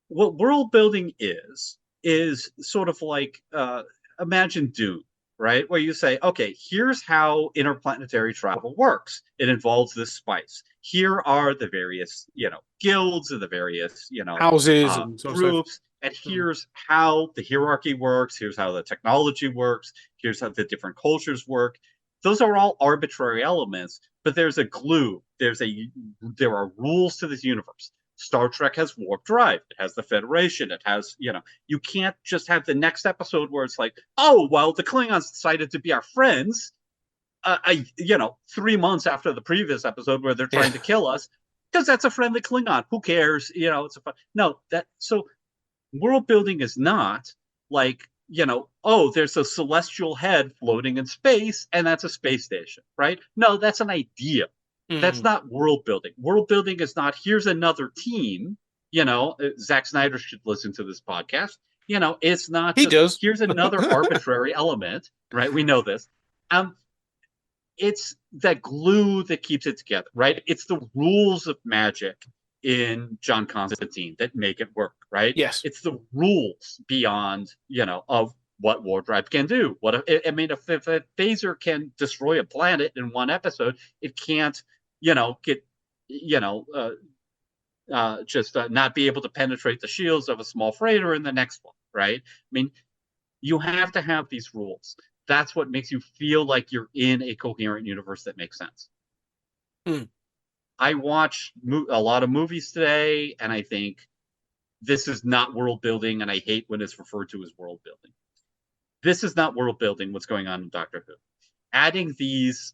what world building is sort of like imagine Dune, right? Where you say, okay, here's how interplanetary travel works. It involves this spice. Here are the various, guilds and the various, houses and groups. And here's how the hierarchy works. Here's how the technology works. Here's how the different cultures work. Those are all arbitrary elements, but there's a glue. There are rules to this universe. Star Trek has warp drive. It has the Federation. It has, you can't just have the next episode where it's like, oh, well, the Klingons decided to be our friends, 3 months after the previous episode where they're trying to kill us, because that's a friendly Klingon. Who cares? It's a fun. No, so world building is not like, oh, there's a celestial head floating in space, and that's a space station, right? No, that's an idea. That's not world building. World building is not, here's another team. Zack Snyder should listen to this podcast. It's not he does. Here's another arbitrary element, right? We know this. It's that glue that keeps it together, right? It's the rules of magic in John Constantine that make it work, right? Yes. It's the rules beyond, of what warp drive can do. If a phaser can destroy a planet in one episode, it can't, get, just not be able to penetrate the shields of a small freighter in the next one, right? You have to have these rules. That's what makes you feel like you're in a coherent universe that makes sense. I watch a lot of movies today, and I think this is not world building, and I hate when it's referred to as world building. This is not world building, what's going on in Doctor Who. Adding these,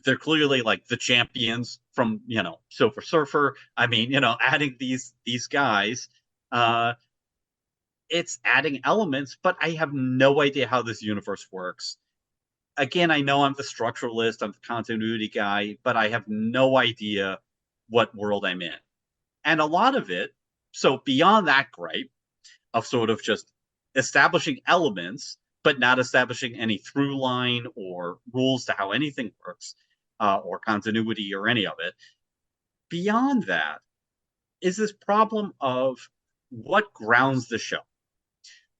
they're clearly like the champions from, Silver Surfer. Adding these guys, it's adding elements, but I have no idea how this universe works. Again, I know I'm the structuralist, I'm the continuity guy, but I have no idea what world I'm in. And a lot of it, so beyond that gripe of sort of just establishing elements, but not establishing any through line or rules to how anything works, or continuity or any of it. Beyond that is this problem of what grounds the show.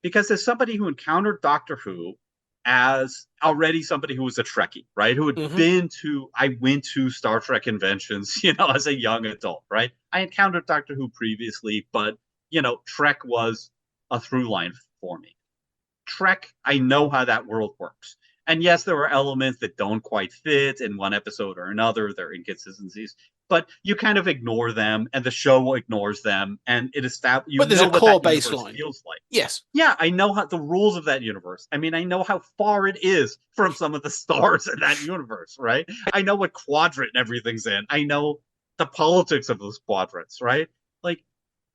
Because as somebody who encountered Doctor Who as already somebody who was a Trekkie, right? Who had I went to Star Trek conventions, as a young adult, right? I encountered Doctor Who previously, but, Trek was a through line for me. Trek, I know how that world works. And yes, there are elements that don't quite fit in one episode or another. There are inconsistencies, but you kind of ignore them, and the show ignores them, and it establishes. But there's a core baseline. Feels like. Yes. Yeah, I know how the rules of that universe. I know how far it is from some of the stars in that universe, right? I know what quadrant everything's in. I know the politics of those quadrants, right?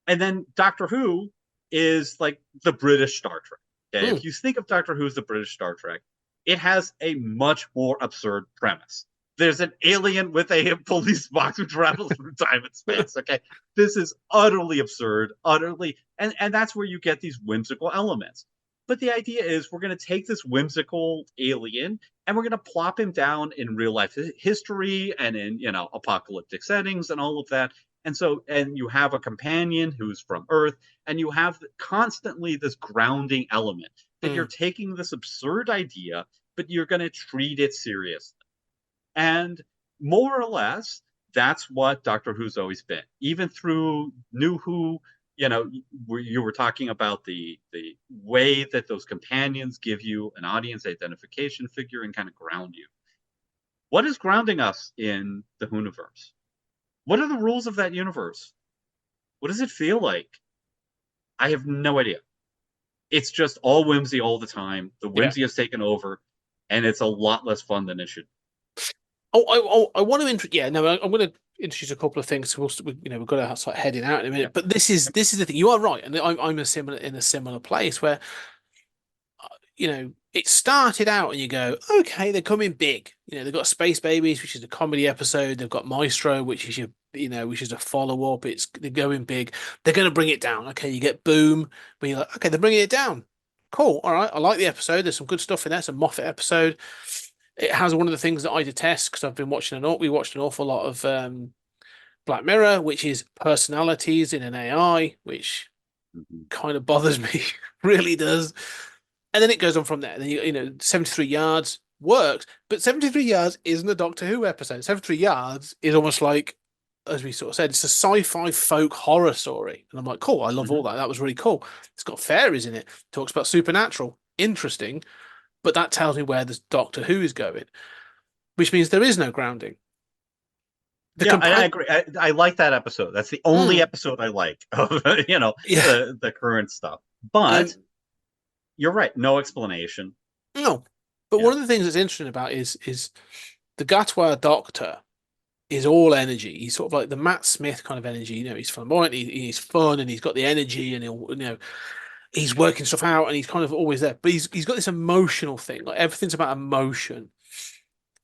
And then Doctor Who is like the British Star Trek. Okay, if you think of Doctor Who as the British Star Trek, it has a much more absurd premise. There's an alien with a police box who travels through time and space. Okay, this is utterly absurd, and that's where you get these whimsical elements. But the idea is we're going to take this whimsical alien and we're going to plop him down in real life history and in, apocalyptic settings and all of that. And you have a companion who's from Earth, and you have constantly this grounding element that you're taking this absurd idea, but you're going to treat it seriously. And more or less, that's what Doctor Who's always been. Even through New Who, you were talking about the way that those companions give you an audience identification figure and kind of ground you. What is grounding us in the Whoniverse? What are the rules of that universe? What does it feel like? I have no idea. It's just all whimsy all the time. The whimsy has taken over, and it's a lot less fun than it should be. I want to I'm going to introduce a couple of things. We've got to start heading out in a minute. Yeah. But this is the thing. You are right, and I'm in a similar place where, it started out and you go, okay, they're coming big. They've got Space Babies, which is a comedy episode. They've got Maestro, which is which is a follow up. They're going big. They're going to bring it down. Okay, you get Boom, but you're like, okay, they're bringing it down. Cool. All right, I like the episode. There's some good stuff in there. It's a Moffat episode. It has one of the things that I detest because I've been watching we watched an awful lot of Black Mirror, which is personalities in an AI, which kind of bothers me, really does. And then it goes on from there. Then 73 Yards works, but 73 Yards isn't a Doctor Who episode. 73 Yards is almost like, as we sort of said, it's a sci-fi folk horror story. And I'm like, cool, I love all that. That was really cool. It's got fairies in it. Talks about supernatural. Interesting. But that tells me where the Doctor Who is going, which means there is no grounding. I agree. I like that episode. That's the only episode I like of the current stuff. But you're right. No explanation. No. But one of the things that's interesting about is the Gatwa Doctor is all energy. He's sort of like the Matt Smith kind of energy. He's flamboyant, he's fun, and he's got the energy, and he's working stuff out, and he's kind of always there. But he's got this emotional thing. Like everything's about emotion,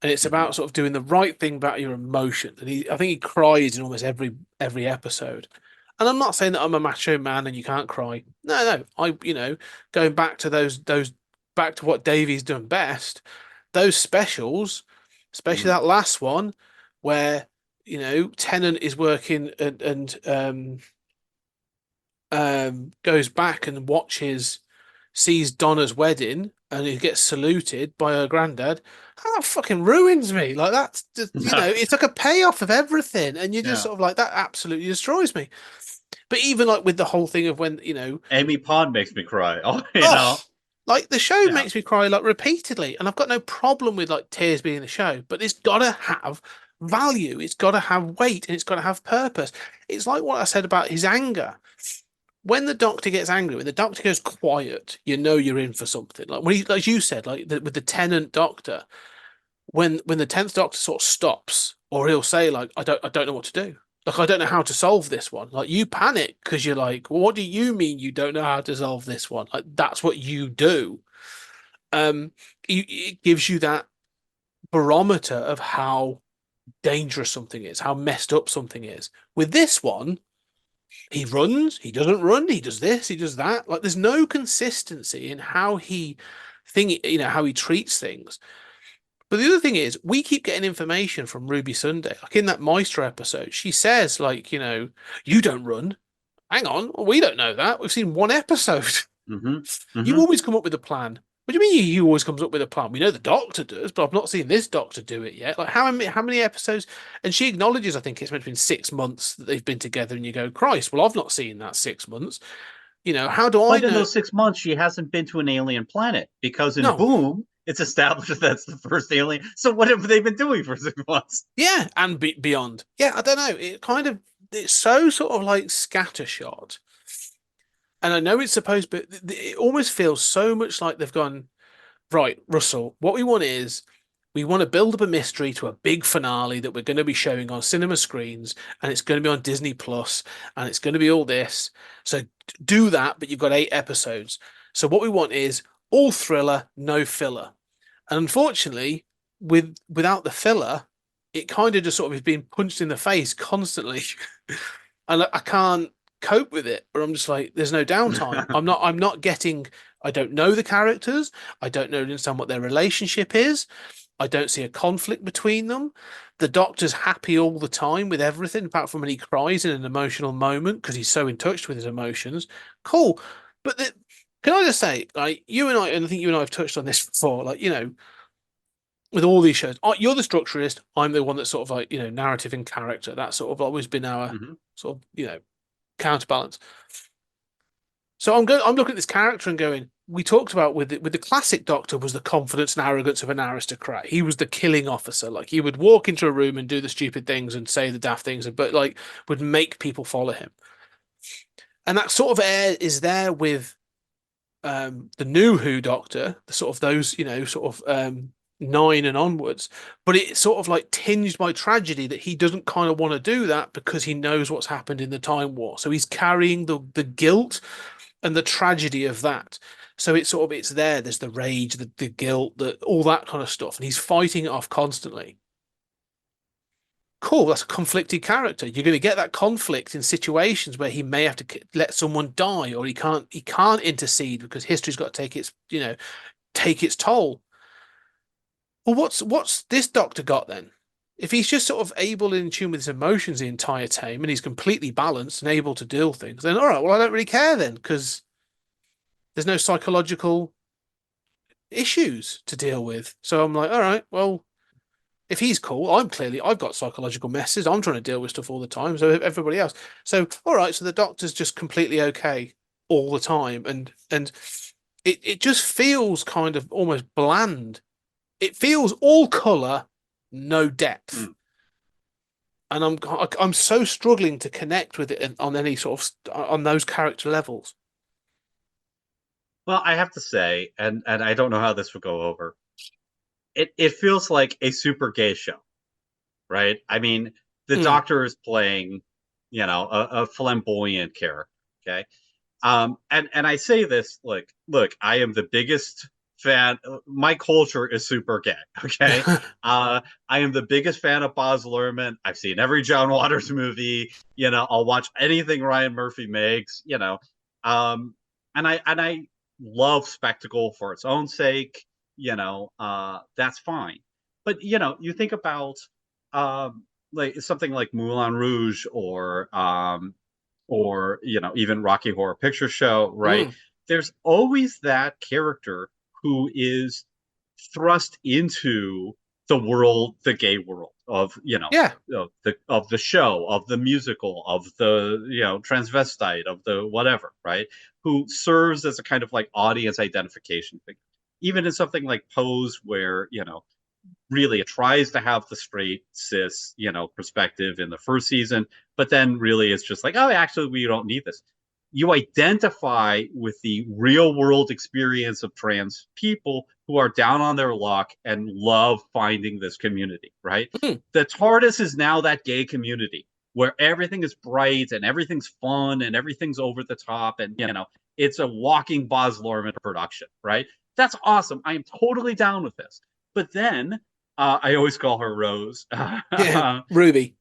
and it's about sort of doing the right thing about your emotion. And I think he cries in almost every episode. And I'm not saying that I'm a macho man and you can't cry. No. Going back to back to what Davey's done best, those specials, especially that last one, where Tennant is working and goes back and sees Donna's wedding, and he gets saluted by her granddad. That fucking ruins me. Like that's just, it's like a payoff of everything, and you're just sort of like, that absolutely destroys me. But even like with the whole thing of when Amy Pond makes me cry. Like the show makes me cry like repeatedly, and I've got no problem with like tears being in the show, but it's got to have value, it's got to have weight, and it's got to have purpose. It's like what I said about his anger. When the Doctor gets angry, when the Doctor goes quiet, you're in for something. Like when like you said, like with the Tennant Doctor, when the 10th Doctor sort of stops, or he'll say like, I don't know what to do. Like, I don't know how to solve this one. Like, you panic because you're like, well, what do you mean you don't know how to solve this one? Like, that's what you do. It gives you that barometer of how dangerous something is, how messed up something is. With this one, he runs, he doesn't run, he does this, he does that. Like, there's no consistency in how he how he treats things. But the other thing is, we keep getting information from Ruby Sunday. Like in that Maestro episode, she says, like, you don't run. Hang on, we don't know that. We've seen one episode. You always come up with a plan. What do you mean you always comes up with a plan? We know the Doctor does, but I've not seen this Doctor do it yet. Like how many episodes? And she acknowledges, I think it's meant to be 6 months that they've been together, and you go, Christ, well, I've not seen that 6 months. How do I know? In those 6 months, she hasn't been to an alien planet, because in Boom, it's established that's the first alien. So what have they been doing for 6 months? Yeah, and beyond. Yeah, I don't know. It's so sort of like scattershot. And I know it's supposed, but it almost feels so much like they've gone, right, Russell, what we want to build up a mystery to a big finale that we're going to be showing on cinema screens, and it's going to be on Disney Plus, and it's going to be all this. So do that, but you've got 8 episodes. So what we want is all thriller, no filler. And unfortunately, without the filler, it kind of just sort of is being punched in the face constantly. And I can't cope with it, but I'm just like, there's no downtime. I'm not getting. I don't know the characters. I don't understand what their relationship is. I don't see a conflict between them. The Doctor's happy all the time with everything, apart from when he cries in an emotional moment because he's so in touch with his emotions. Cool, but can I just say, like you and I, and I think you and I have touched on this before, like with all these shows, you're the structurist. I'm the one that's sort of like narrative and character. That's sort of always been our sort of counterbalance. So I'm looking at this character and going, we talked about with the classic Doctor was the confidence and arrogance of an aristocrat. He was the killing officer. Like he would walk into a room and do the stupid things and say the daft things, but like would make people follow him. And that sort of air is there with the new Who Doctor, the sort of those, sort of 9 and onwards. But it's sort of like tinged by tragedy that he doesn't kind of want to do that because he knows what's happened in the Time War. So he's carrying the guilt and the tragedy of that. So it's there. There's the rage, the guilt, all that kind of stuff, and he's fighting it off constantly. Cool, that's a conflicted character. You're going to get that conflict in situations where he may have to let someone die, or he can't intercede because history's got to take its toll. Well, what's this Doctor got then? If he's just sort of able and in tune with his emotions the entire time, and he's completely balanced and able to deal things, then all right, well, I don't really care then because there's no psychological issues to deal with. So I'm like, all right, well, if he's cool, I've got psychological messes. I'm trying to deal with stuff all the time. So everybody else. So all right, so the Doctor's just completely okay all the time, and it just feels kind of almost bland. It feels all color, no depth. And I'm so struggling to connect with it on any sort of on those character levels. Well, I have to say, and I don't know how this would go over. It feels like a super gay show, right? I mean, the Doctor is playing, a flamboyant character. Okay, and I say this like, look, I am the biggest fan. My culture is super gay. Okay, I am the biggest fan of Baz Luhrmann. I've seen every John Waters movie. I'll watch anything Ryan Murphy makes. And I love spectacle for its own sake. That's fine. But you think about like something like Moulin Rouge or even Rocky Horror Picture Show, right? There's always that character who is thrust into the world, the gay world of of the show, of the musical, of the transvestite, of the whatever, right? Who serves as a kind of like audience identification figure. Even in something like Pose, where really it tries to have the straight cis perspective in the first season, but then really it's just like, oh, actually we don't need this. You identify with the real world experience of trans people who are down on their luck and love finding this community, right? The TARDIS is now that gay community where everything is bright and everything's fun and everything's over the top, and it's a walking Baz Luhrmann production, right? That's awesome. I am totally down with this. But then I always call her Rose. Ruby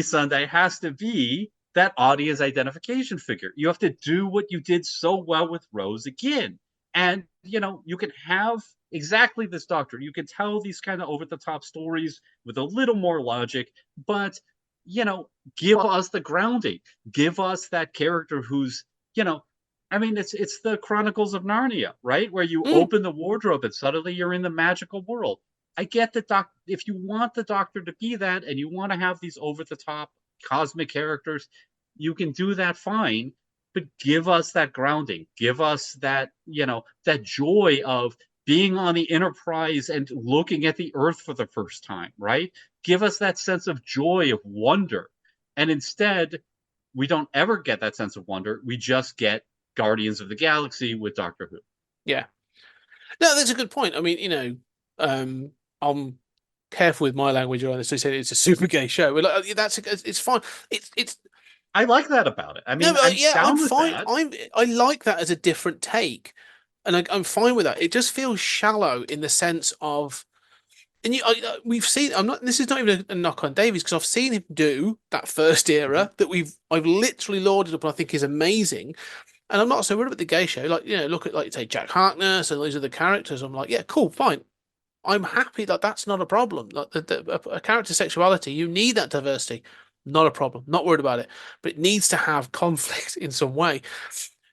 Sunday has to be that audience identification figure. You have to do what you did so well with Rose again. And, you can have exactly this Doctor. You can tell these kind of over-the-top stories with a little more logic, but, give us the grounding. Give us that character who's, it's the Chronicles of Narnia, right? Where you open the wardrobe and suddenly you're in the magical world. I get that if you want the Doctor to be that and you want to have these over-the-top cosmic characters, you can do that fine, but give us that grounding. Give us that, that joy of being on the Enterprise and looking at the Earth for the first time, right? Give us that sense of joy, of wonder. And instead, we don't ever get that sense of wonder. We just get Guardians of the Galaxy with Doctor Who. Yeah. No, that's a good point. I mean, I'm careful with my language on this. They say it's a super gay show. It's fine. It's. I like that about it. I mean, I'm fine. I like that as a different take, and I'm fine with that. It just feels shallow in the sense of And we've seen. I'm not. This is not even a knock on Davies because I've seen him do that first era that I've literally lauded up and I think is amazing. And I'm not so worried about the gay show. Like, look at, like, say, Jack Harkness and these other characters. I'm like, yeah, cool, fine. I'm happy that that's not a problem. Like, a character sexuality, you need that diversity. Not a problem. Not worried about it. But it needs to have conflict in some way.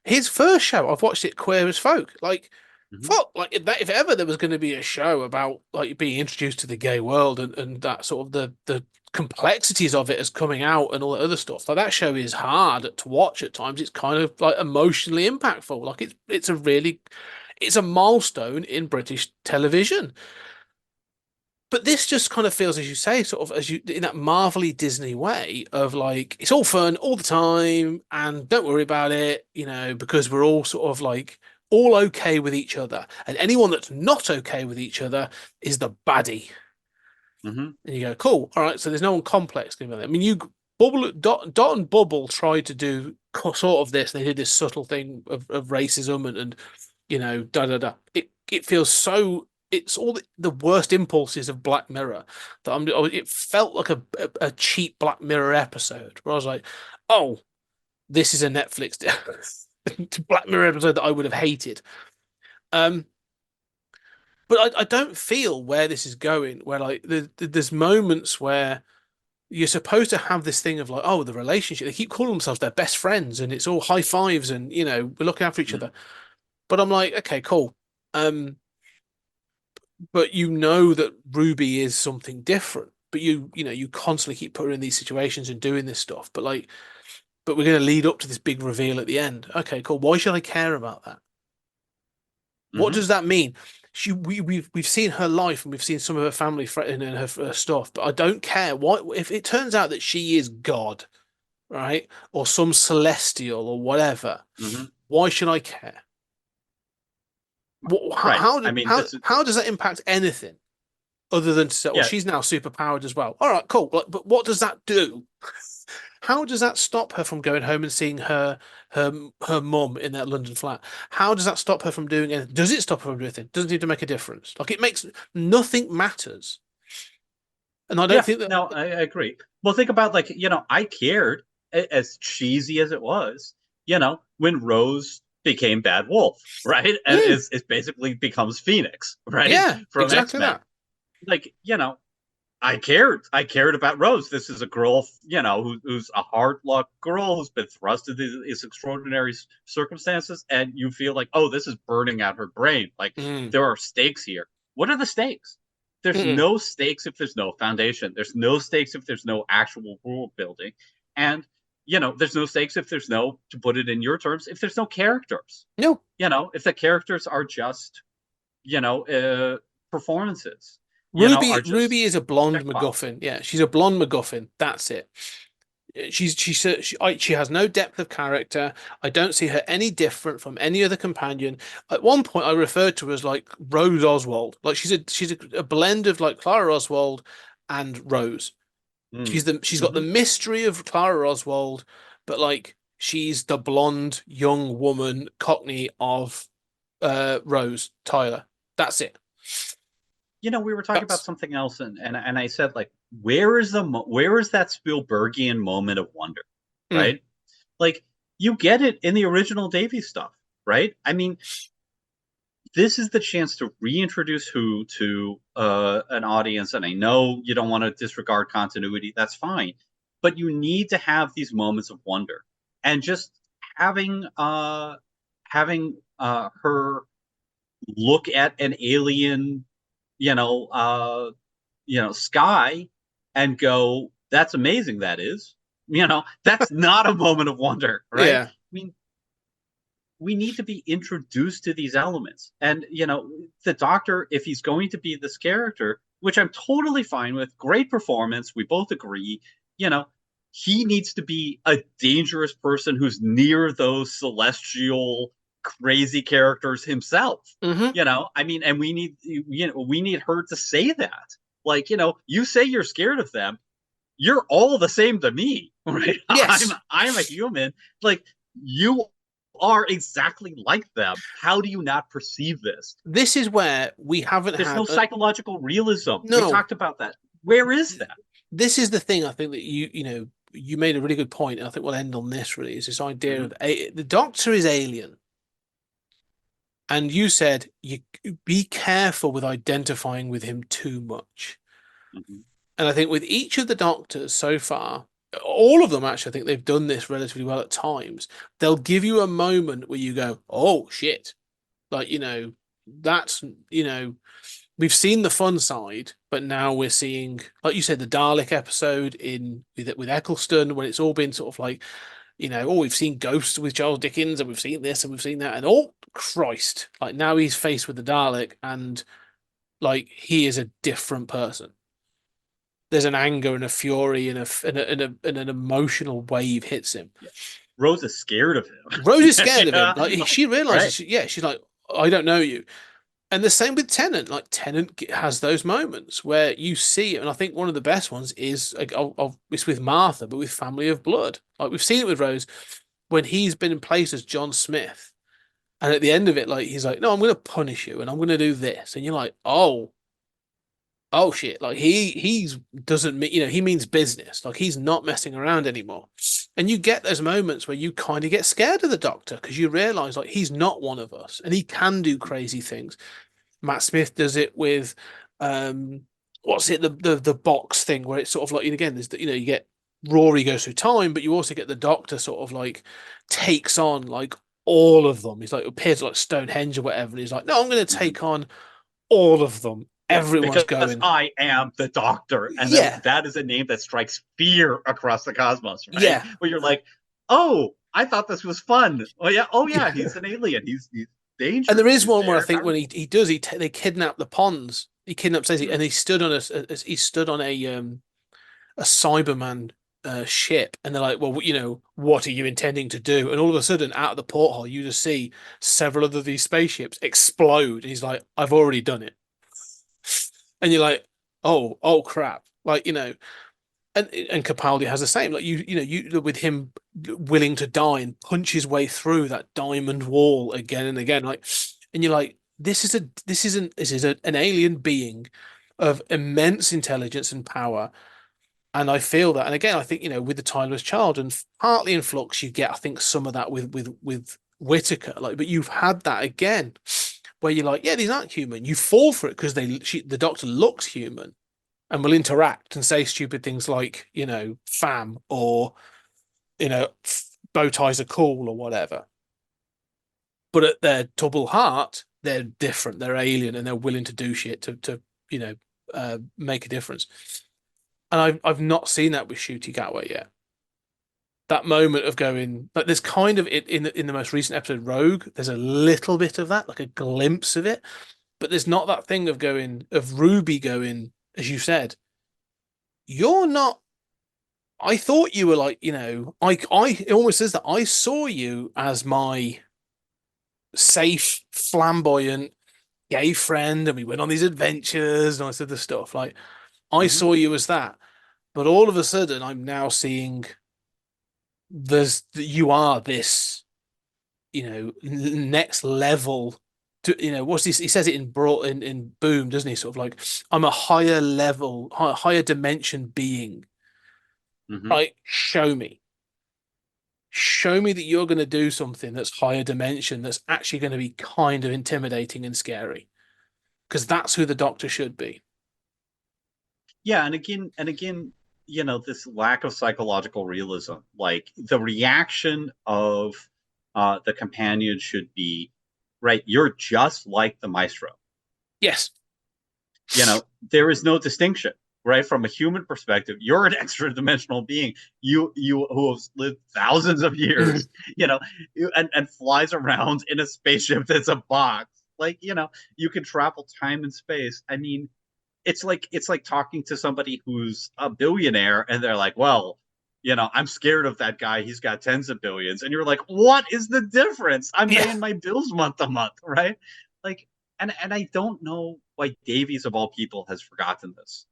His first show, I've watched it, Queer as Folk. Like, fuck, like if ever there was going to be a show about like being introduced to the gay world and that sort of the complexities of it as coming out and all that other stuff, like that show is hard to watch at times. It's kind of like emotionally impactful. Like it's a milestone in British television. But this just kind of feels, as you say, sort of as you in that marvelly Disney way of like it's all fun all the time and don't worry about it, because we're all sort of like all okay with each other, and anyone that's not okay with each other is the baddie. Mm-hmm. And you go, cool, all right. So there's no one complex going on. I mean, Dot and Bubble tried to do sort of this. They did this subtle thing of racism and da da da. It feels so. It's all the worst impulses of Black Mirror that it felt like a cheap Black Mirror episode where I was like, oh, this is a Netflix Black Mirror episode that I would have hated. But I don't feel where this is going. Where like there's moments where you're supposed to have this thing of like, oh, the relationship. They keep calling themselves their best friends, and it's all high fives, and we're looking after each other. But I'm like, okay, cool. But that Ruby is something different. But you constantly keep putting her in these situations and doing this stuff. But we're going to lead up to this big reveal at the end. Okay, cool. Why should I care about that? What does that mean? We've seen her life and we've seen some of her family and her stuff, but I don't care. What if it turns out that she is God, right, or some celestial or whatever? Why should I care? How does that impact anything other than to say, well, she's now super powered as well? All right, cool. But what does that do? How does that stop her from going home and seeing her mum in that London flat? How does that stop her from doing anything? Does it stop her from doing anything? Doesn't need to make a difference. Like it makes nothing matters. And I don't think that. No, I agree. Well, think about I cared, as cheesy as it was, when Rose became Bad Wolf, right? And it basically becomes Phoenix, right? Yeah, from exactly X-Men. that. I cared about Rose. This is a girl, who's a hard luck girl who's been thrust into these extraordinary circumstances, and you feel like, oh, this is burning out her brain. Like there are stakes here. What are the stakes? There's no stakes if there's no foundation. There's no stakes if there's no actual world building, and there's no stakes if there's no, to put it in your terms, if there's no characters. No, if the characters are just, performances. Ruby is a blonde MacGuffin. Yeah, she's a blonde MacGuffin. That's it. She has no depth of character. I don't see her any different from any other companion. At one point, I referred to her as like Rose Oswald. Like she's a blend of like Clara Oswald and Rose. She's got the mystery of Clara Oswald, but like she's the blonde young woman Cockney of Rose Tyler. That's it. We were talking about something else, and I said, like, where is that Spielbergian moment of wonder, right? Like, you get it in the original Davies stuff, right? I mean, this is the chance to reintroduce Who to an audience, and I know you don't want to disregard continuity. That's fine, but you need to have these moments of wonder, and just having her look at an alien, sky and go, that's amazing. That is, that's not a moment of wonder, right? Yeah. I mean, we need to be introduced to these elements. And, the Doctor, if he's going to be this character, which I'm totally fine with, great performance, we both agree, he needs to be a dangerous person who's near those celestial crazy characters himself. I mean, and we need her to say that. Like, you say you're scared of them, you're all the same to me, right? Yes. I'm a human. Like, you are exactly like them. How do you not perceive this? This is where we haven't There's had no psychological realism. We no. talked about that. Where is that? This is the thing. I think that you made a really good point, and I think we'll end on this. Really, is this idea of the Doctor is alien, and you said you be careful with identifying with him too much. Mhm. And I think with each of the Doctors so far, all of them actually, I think they've done this relatively well at times. They'll give you a moment where you go, "Oh shit!" Like that's we've seen the fun side, but now we're seeing, like you said, the Dalek episode in with Eccleston, when it's all been sort of like, oh, we've seen Ghosts with Charles Dickens, and we've seen this, and we've seen that, and oh Christ, like now he's faced with the Dalek, and like he is a different person. There's an anger and a fury and an emotional wave hits him. Yeah. Rose is scared of him. Rose is scared of him. Yeah. Like she realizes, Right. she's like, I don't know you. And the same with Tennant. Like Tennant has those moments where you see it, and I think one of the best ones is it's with Martha, but with Family of Blood. Like we've seen it with Rose when he's been in place as John Smith, and at the end of it, like he's like, "No, I'm going to punish you, and I'm going to do this," and you're like, "Oh shit!" Like he's doesn't mean he means business. Like he's not messing around anymore. And you get those moments where you kind of get scared of the Doctor because you realize like he's not one of us, and he can do crazy things. Matt Smith does it with what's it the box thing where it's sort of like again there's you get Rory goes through time, but you also get the Doctor sort of like takes on like all of them. He's like appears like Stonehenge or whatever, and he's like, no, I'm going to take on all of them. Yeah, Everyone's because going, I am the Doctor, and yeah, that is a name that strikes fear across the cosmos, right? yeah. Where you're like, oh, I thought this was fun. Oh yeah, he's an alien. He's dangerous. And there is He's one where I there. think when they kidnap the Ponds, he kidnaps Stacey, and he stood on a Cyberman ship, and they're like, well, what are you intending to do? And all of a sudden, out of the porthole, you just see several of these spaceships explode. And he's like, I've already done it. And you're like, oh crap. Like, and Capaldi has the same. Like you with him willing to die and punch his way through that diamond wall again and again. Like, and you're like, this is an alien being of immense intelligence and power. And I feel that. And again, I think, with the Timeless Child and partly in Flux, you get, I think, some of that with Whitaker. Like, but you've had that again, where you're like, yeah, these aren't human. You fall for it because the Doctor looks human and will interact and say stupid things like, fam, or, bow ties are cool or whatever. But at their double heart, they're different. They're alien and they're willing to do shit to make a difference. And I've not seen that with Ncuti Gatwa yet. That moment of going, like, there's kind of it in the most recent episode, Rogue. There's a little bit of that, like a glimpse of it, but there's not that thing of Ruby going, as you said, you're not. I thought you were like, it almost says that I saw you as my safe, flamboyant, gay friend, and we went on these adventures and all this other stuff. Like, I saw you as that, but all of a sudden, I'm now seeing you are this, next level. What's this? He says it in Boom, doesn't he? Sort of like, I'm a higher level, higher dimension being. Like, show me that you're going to do something that's higher dimension, that's actually going to be kind of intimidating and scary, because that's who the Doctor should be. Yeah, and again, this lack of psychological realism, like the reaction of the companion should be, right, you're just like the Maestro. Yes. There is no distinction, right? From a human perspective, you're an extra dimensional being. You who have lived thousands of years, and flies around in a spaceship that's a box. Like, you can travel time and space. I mean, it's like talking to somebody who's a billionaire and they're like, well, I'm scared of that guy. He's got tens of billions. And you're like, what is the difference? I'm paying my bills month to month, right? Like, and I don't know why Davies of all people has forgotten this.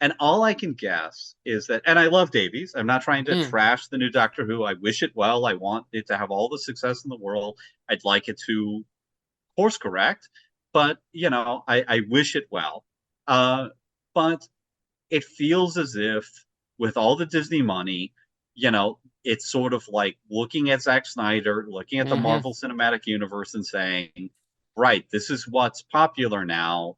And all I can guess is that, and I love Davies. I'm not trying to Mm. trash the new Doctor Who. I wish it well. I want it to have all the success in the world. I'd like it to course correct, but I wish it well. But it feels as if with all the Disney money, it's sort of like looking at Zack Snyder, looking at the Mm-hmm. Marvel Cinematic Universe and saying, right, this is what's popular now.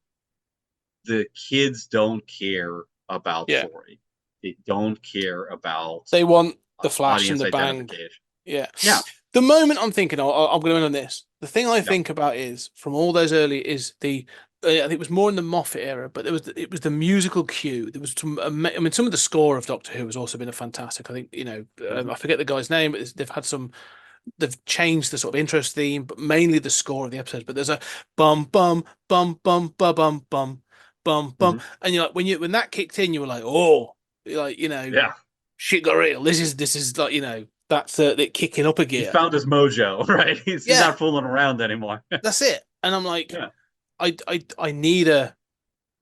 The kids don't care about Yeah. story. They don't care about They want the flash and audience the bang. identification. Yeah. Yeah. The moment I'm thinking, I'm going to end on this. The thing I Yeah. think about is from all those early is I think it was more in the Moffat era, but it was the musical cue. There was some, I mean, some of the score of Doctor Who has also been a fantastic. I think I forget the guy's name, but they've changed the sort of intro theme, but mainly the score of the episodes. But there's a bum bum bum bum bum bum bum bum bum, and you're like when that kicked in, you were like, oh, like Yeah. shit got real. This is like that's it kicking up a He gear. found his mojo, right? He's not fooling around anymore. That's it. And I'm like, I need a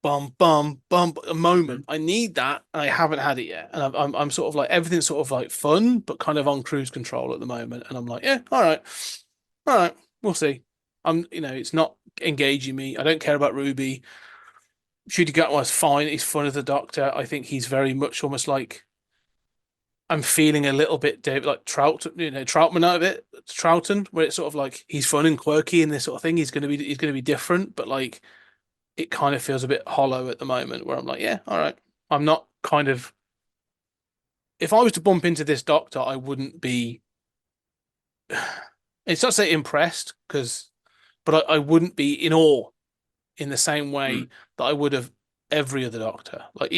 bum bum bum a moment. I need that. And I haven't had it yet. And I'm sort of like everything's sort of like fun, but kind of on cruise control at the moment. And I'm like, yeah, all right, we'll see. It's not engaging me. I don't care about Ruby. Shooty Gatwa's fine. He's fun as a Doctor. I think he's very much almost like I'm feeling a little bit David like Troutman out of it, Troughton, where it's sort of like he's fun and quirky and this sort of thing. He's gonna be different, but like it kind of feels a bit hollow at the moment where I'm like, yeah, all right. I'm not kind of if I was to bump into this Doctor, I wouldn't be it's not to say impressed, but I wouldn't be in awe in the same way that I would have every other Doctor. Like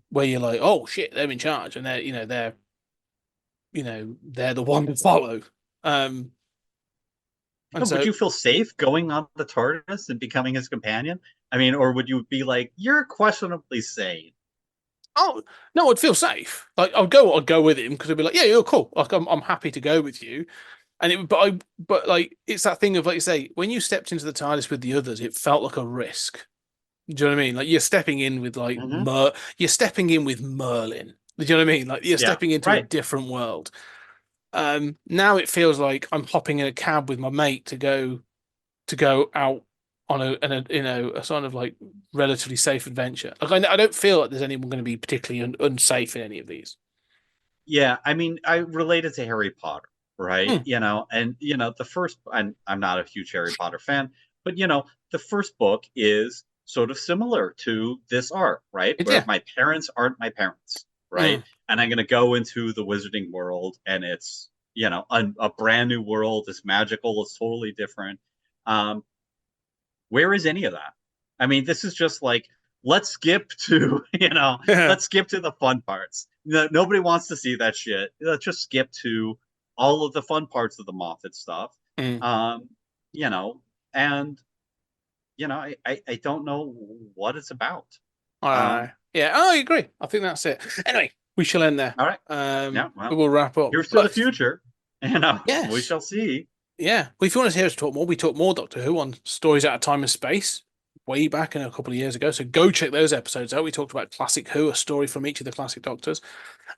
where you're like, oh shit, they're in charge, and they're the one to follow. Would you feel safe going on the TARDIS and becoming his companion? I mean, or would you be like, you're questionably sane? Oh no, I'd feel safe. Like I'd go with him because I'd be like, yeah, you're cool. Like I'm happy to go with you. And but like it's that thing of like you say, when you stepped into the TARDIS with the others, it felt like a risk. Do you know what I mean? Like you're stepping in with like you're stepping in with Merlin. Do you know what I mean? Like you're stepping into a different world. Now it feels like I'm hopping in a cab with my mate to go out on a sort of like relatively safe adventure. Like I don't feel like there's anyone going to be particularly unsafe in any of these. Yeah, I mean, I related to Harry Potter, right? And the first, and I'm not a huge Harry Potter fan, but the first book is sort of similar to this arc, right? Where my parents aren't my parents, right? And I'm going to go into the wizarding world, and it's a brand new world. It's magical. It's totally different. Where is any of that? I mean, this is just like let's skip to let's skip to the fun parts. Nobody wants to see that shit. Let's just skip to all of the fun parts of the Moffat stuff. And I don't know what it's about. Yeah, I agree. I think that's it. Anyway, we shall end there. All right. We will wrap up. Here's to the future. Yes. We shall see. Yeah. Well, if you want to hear us talk more, we talk more Doctor Who on Stories Out of Time and Space way back in a couple of years ago. So go check those episodes out. We talked about Classic Who, a story from each of the classic Doctors.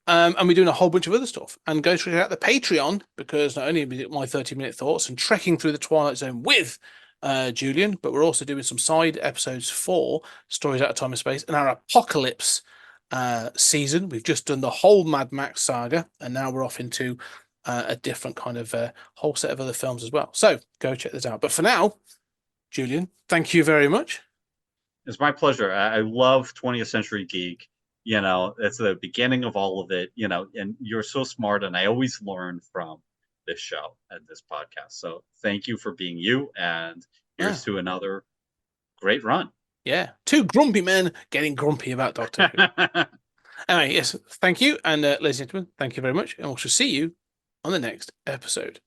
And we're doing a whole bunch of other stuff. And go check out the Patreon, because not only is it my 30-minute thoughts and trekking through the Twilight Zone with Julian, but we're also doing some side episodes for Stories Out of Time and Space and our Apocalypse season. We've just done the whole Mad Max saga, and now we're off into a different kind of whole set of other films as well. So go check this out. But for now, Julian, thank you very much. It's my pleasure. I love 20th Century Geek. It's the beginning of all of it, and you're so smart, and I always learn from this show and this podcast. So thank you for being you, and here's to another great run. Yeah. Two grumpy men getting grumpy about Doctor Who. Anyway, yes, thank you. And ladies and gentlemen, thank you very much. And we shall see you on the next episode.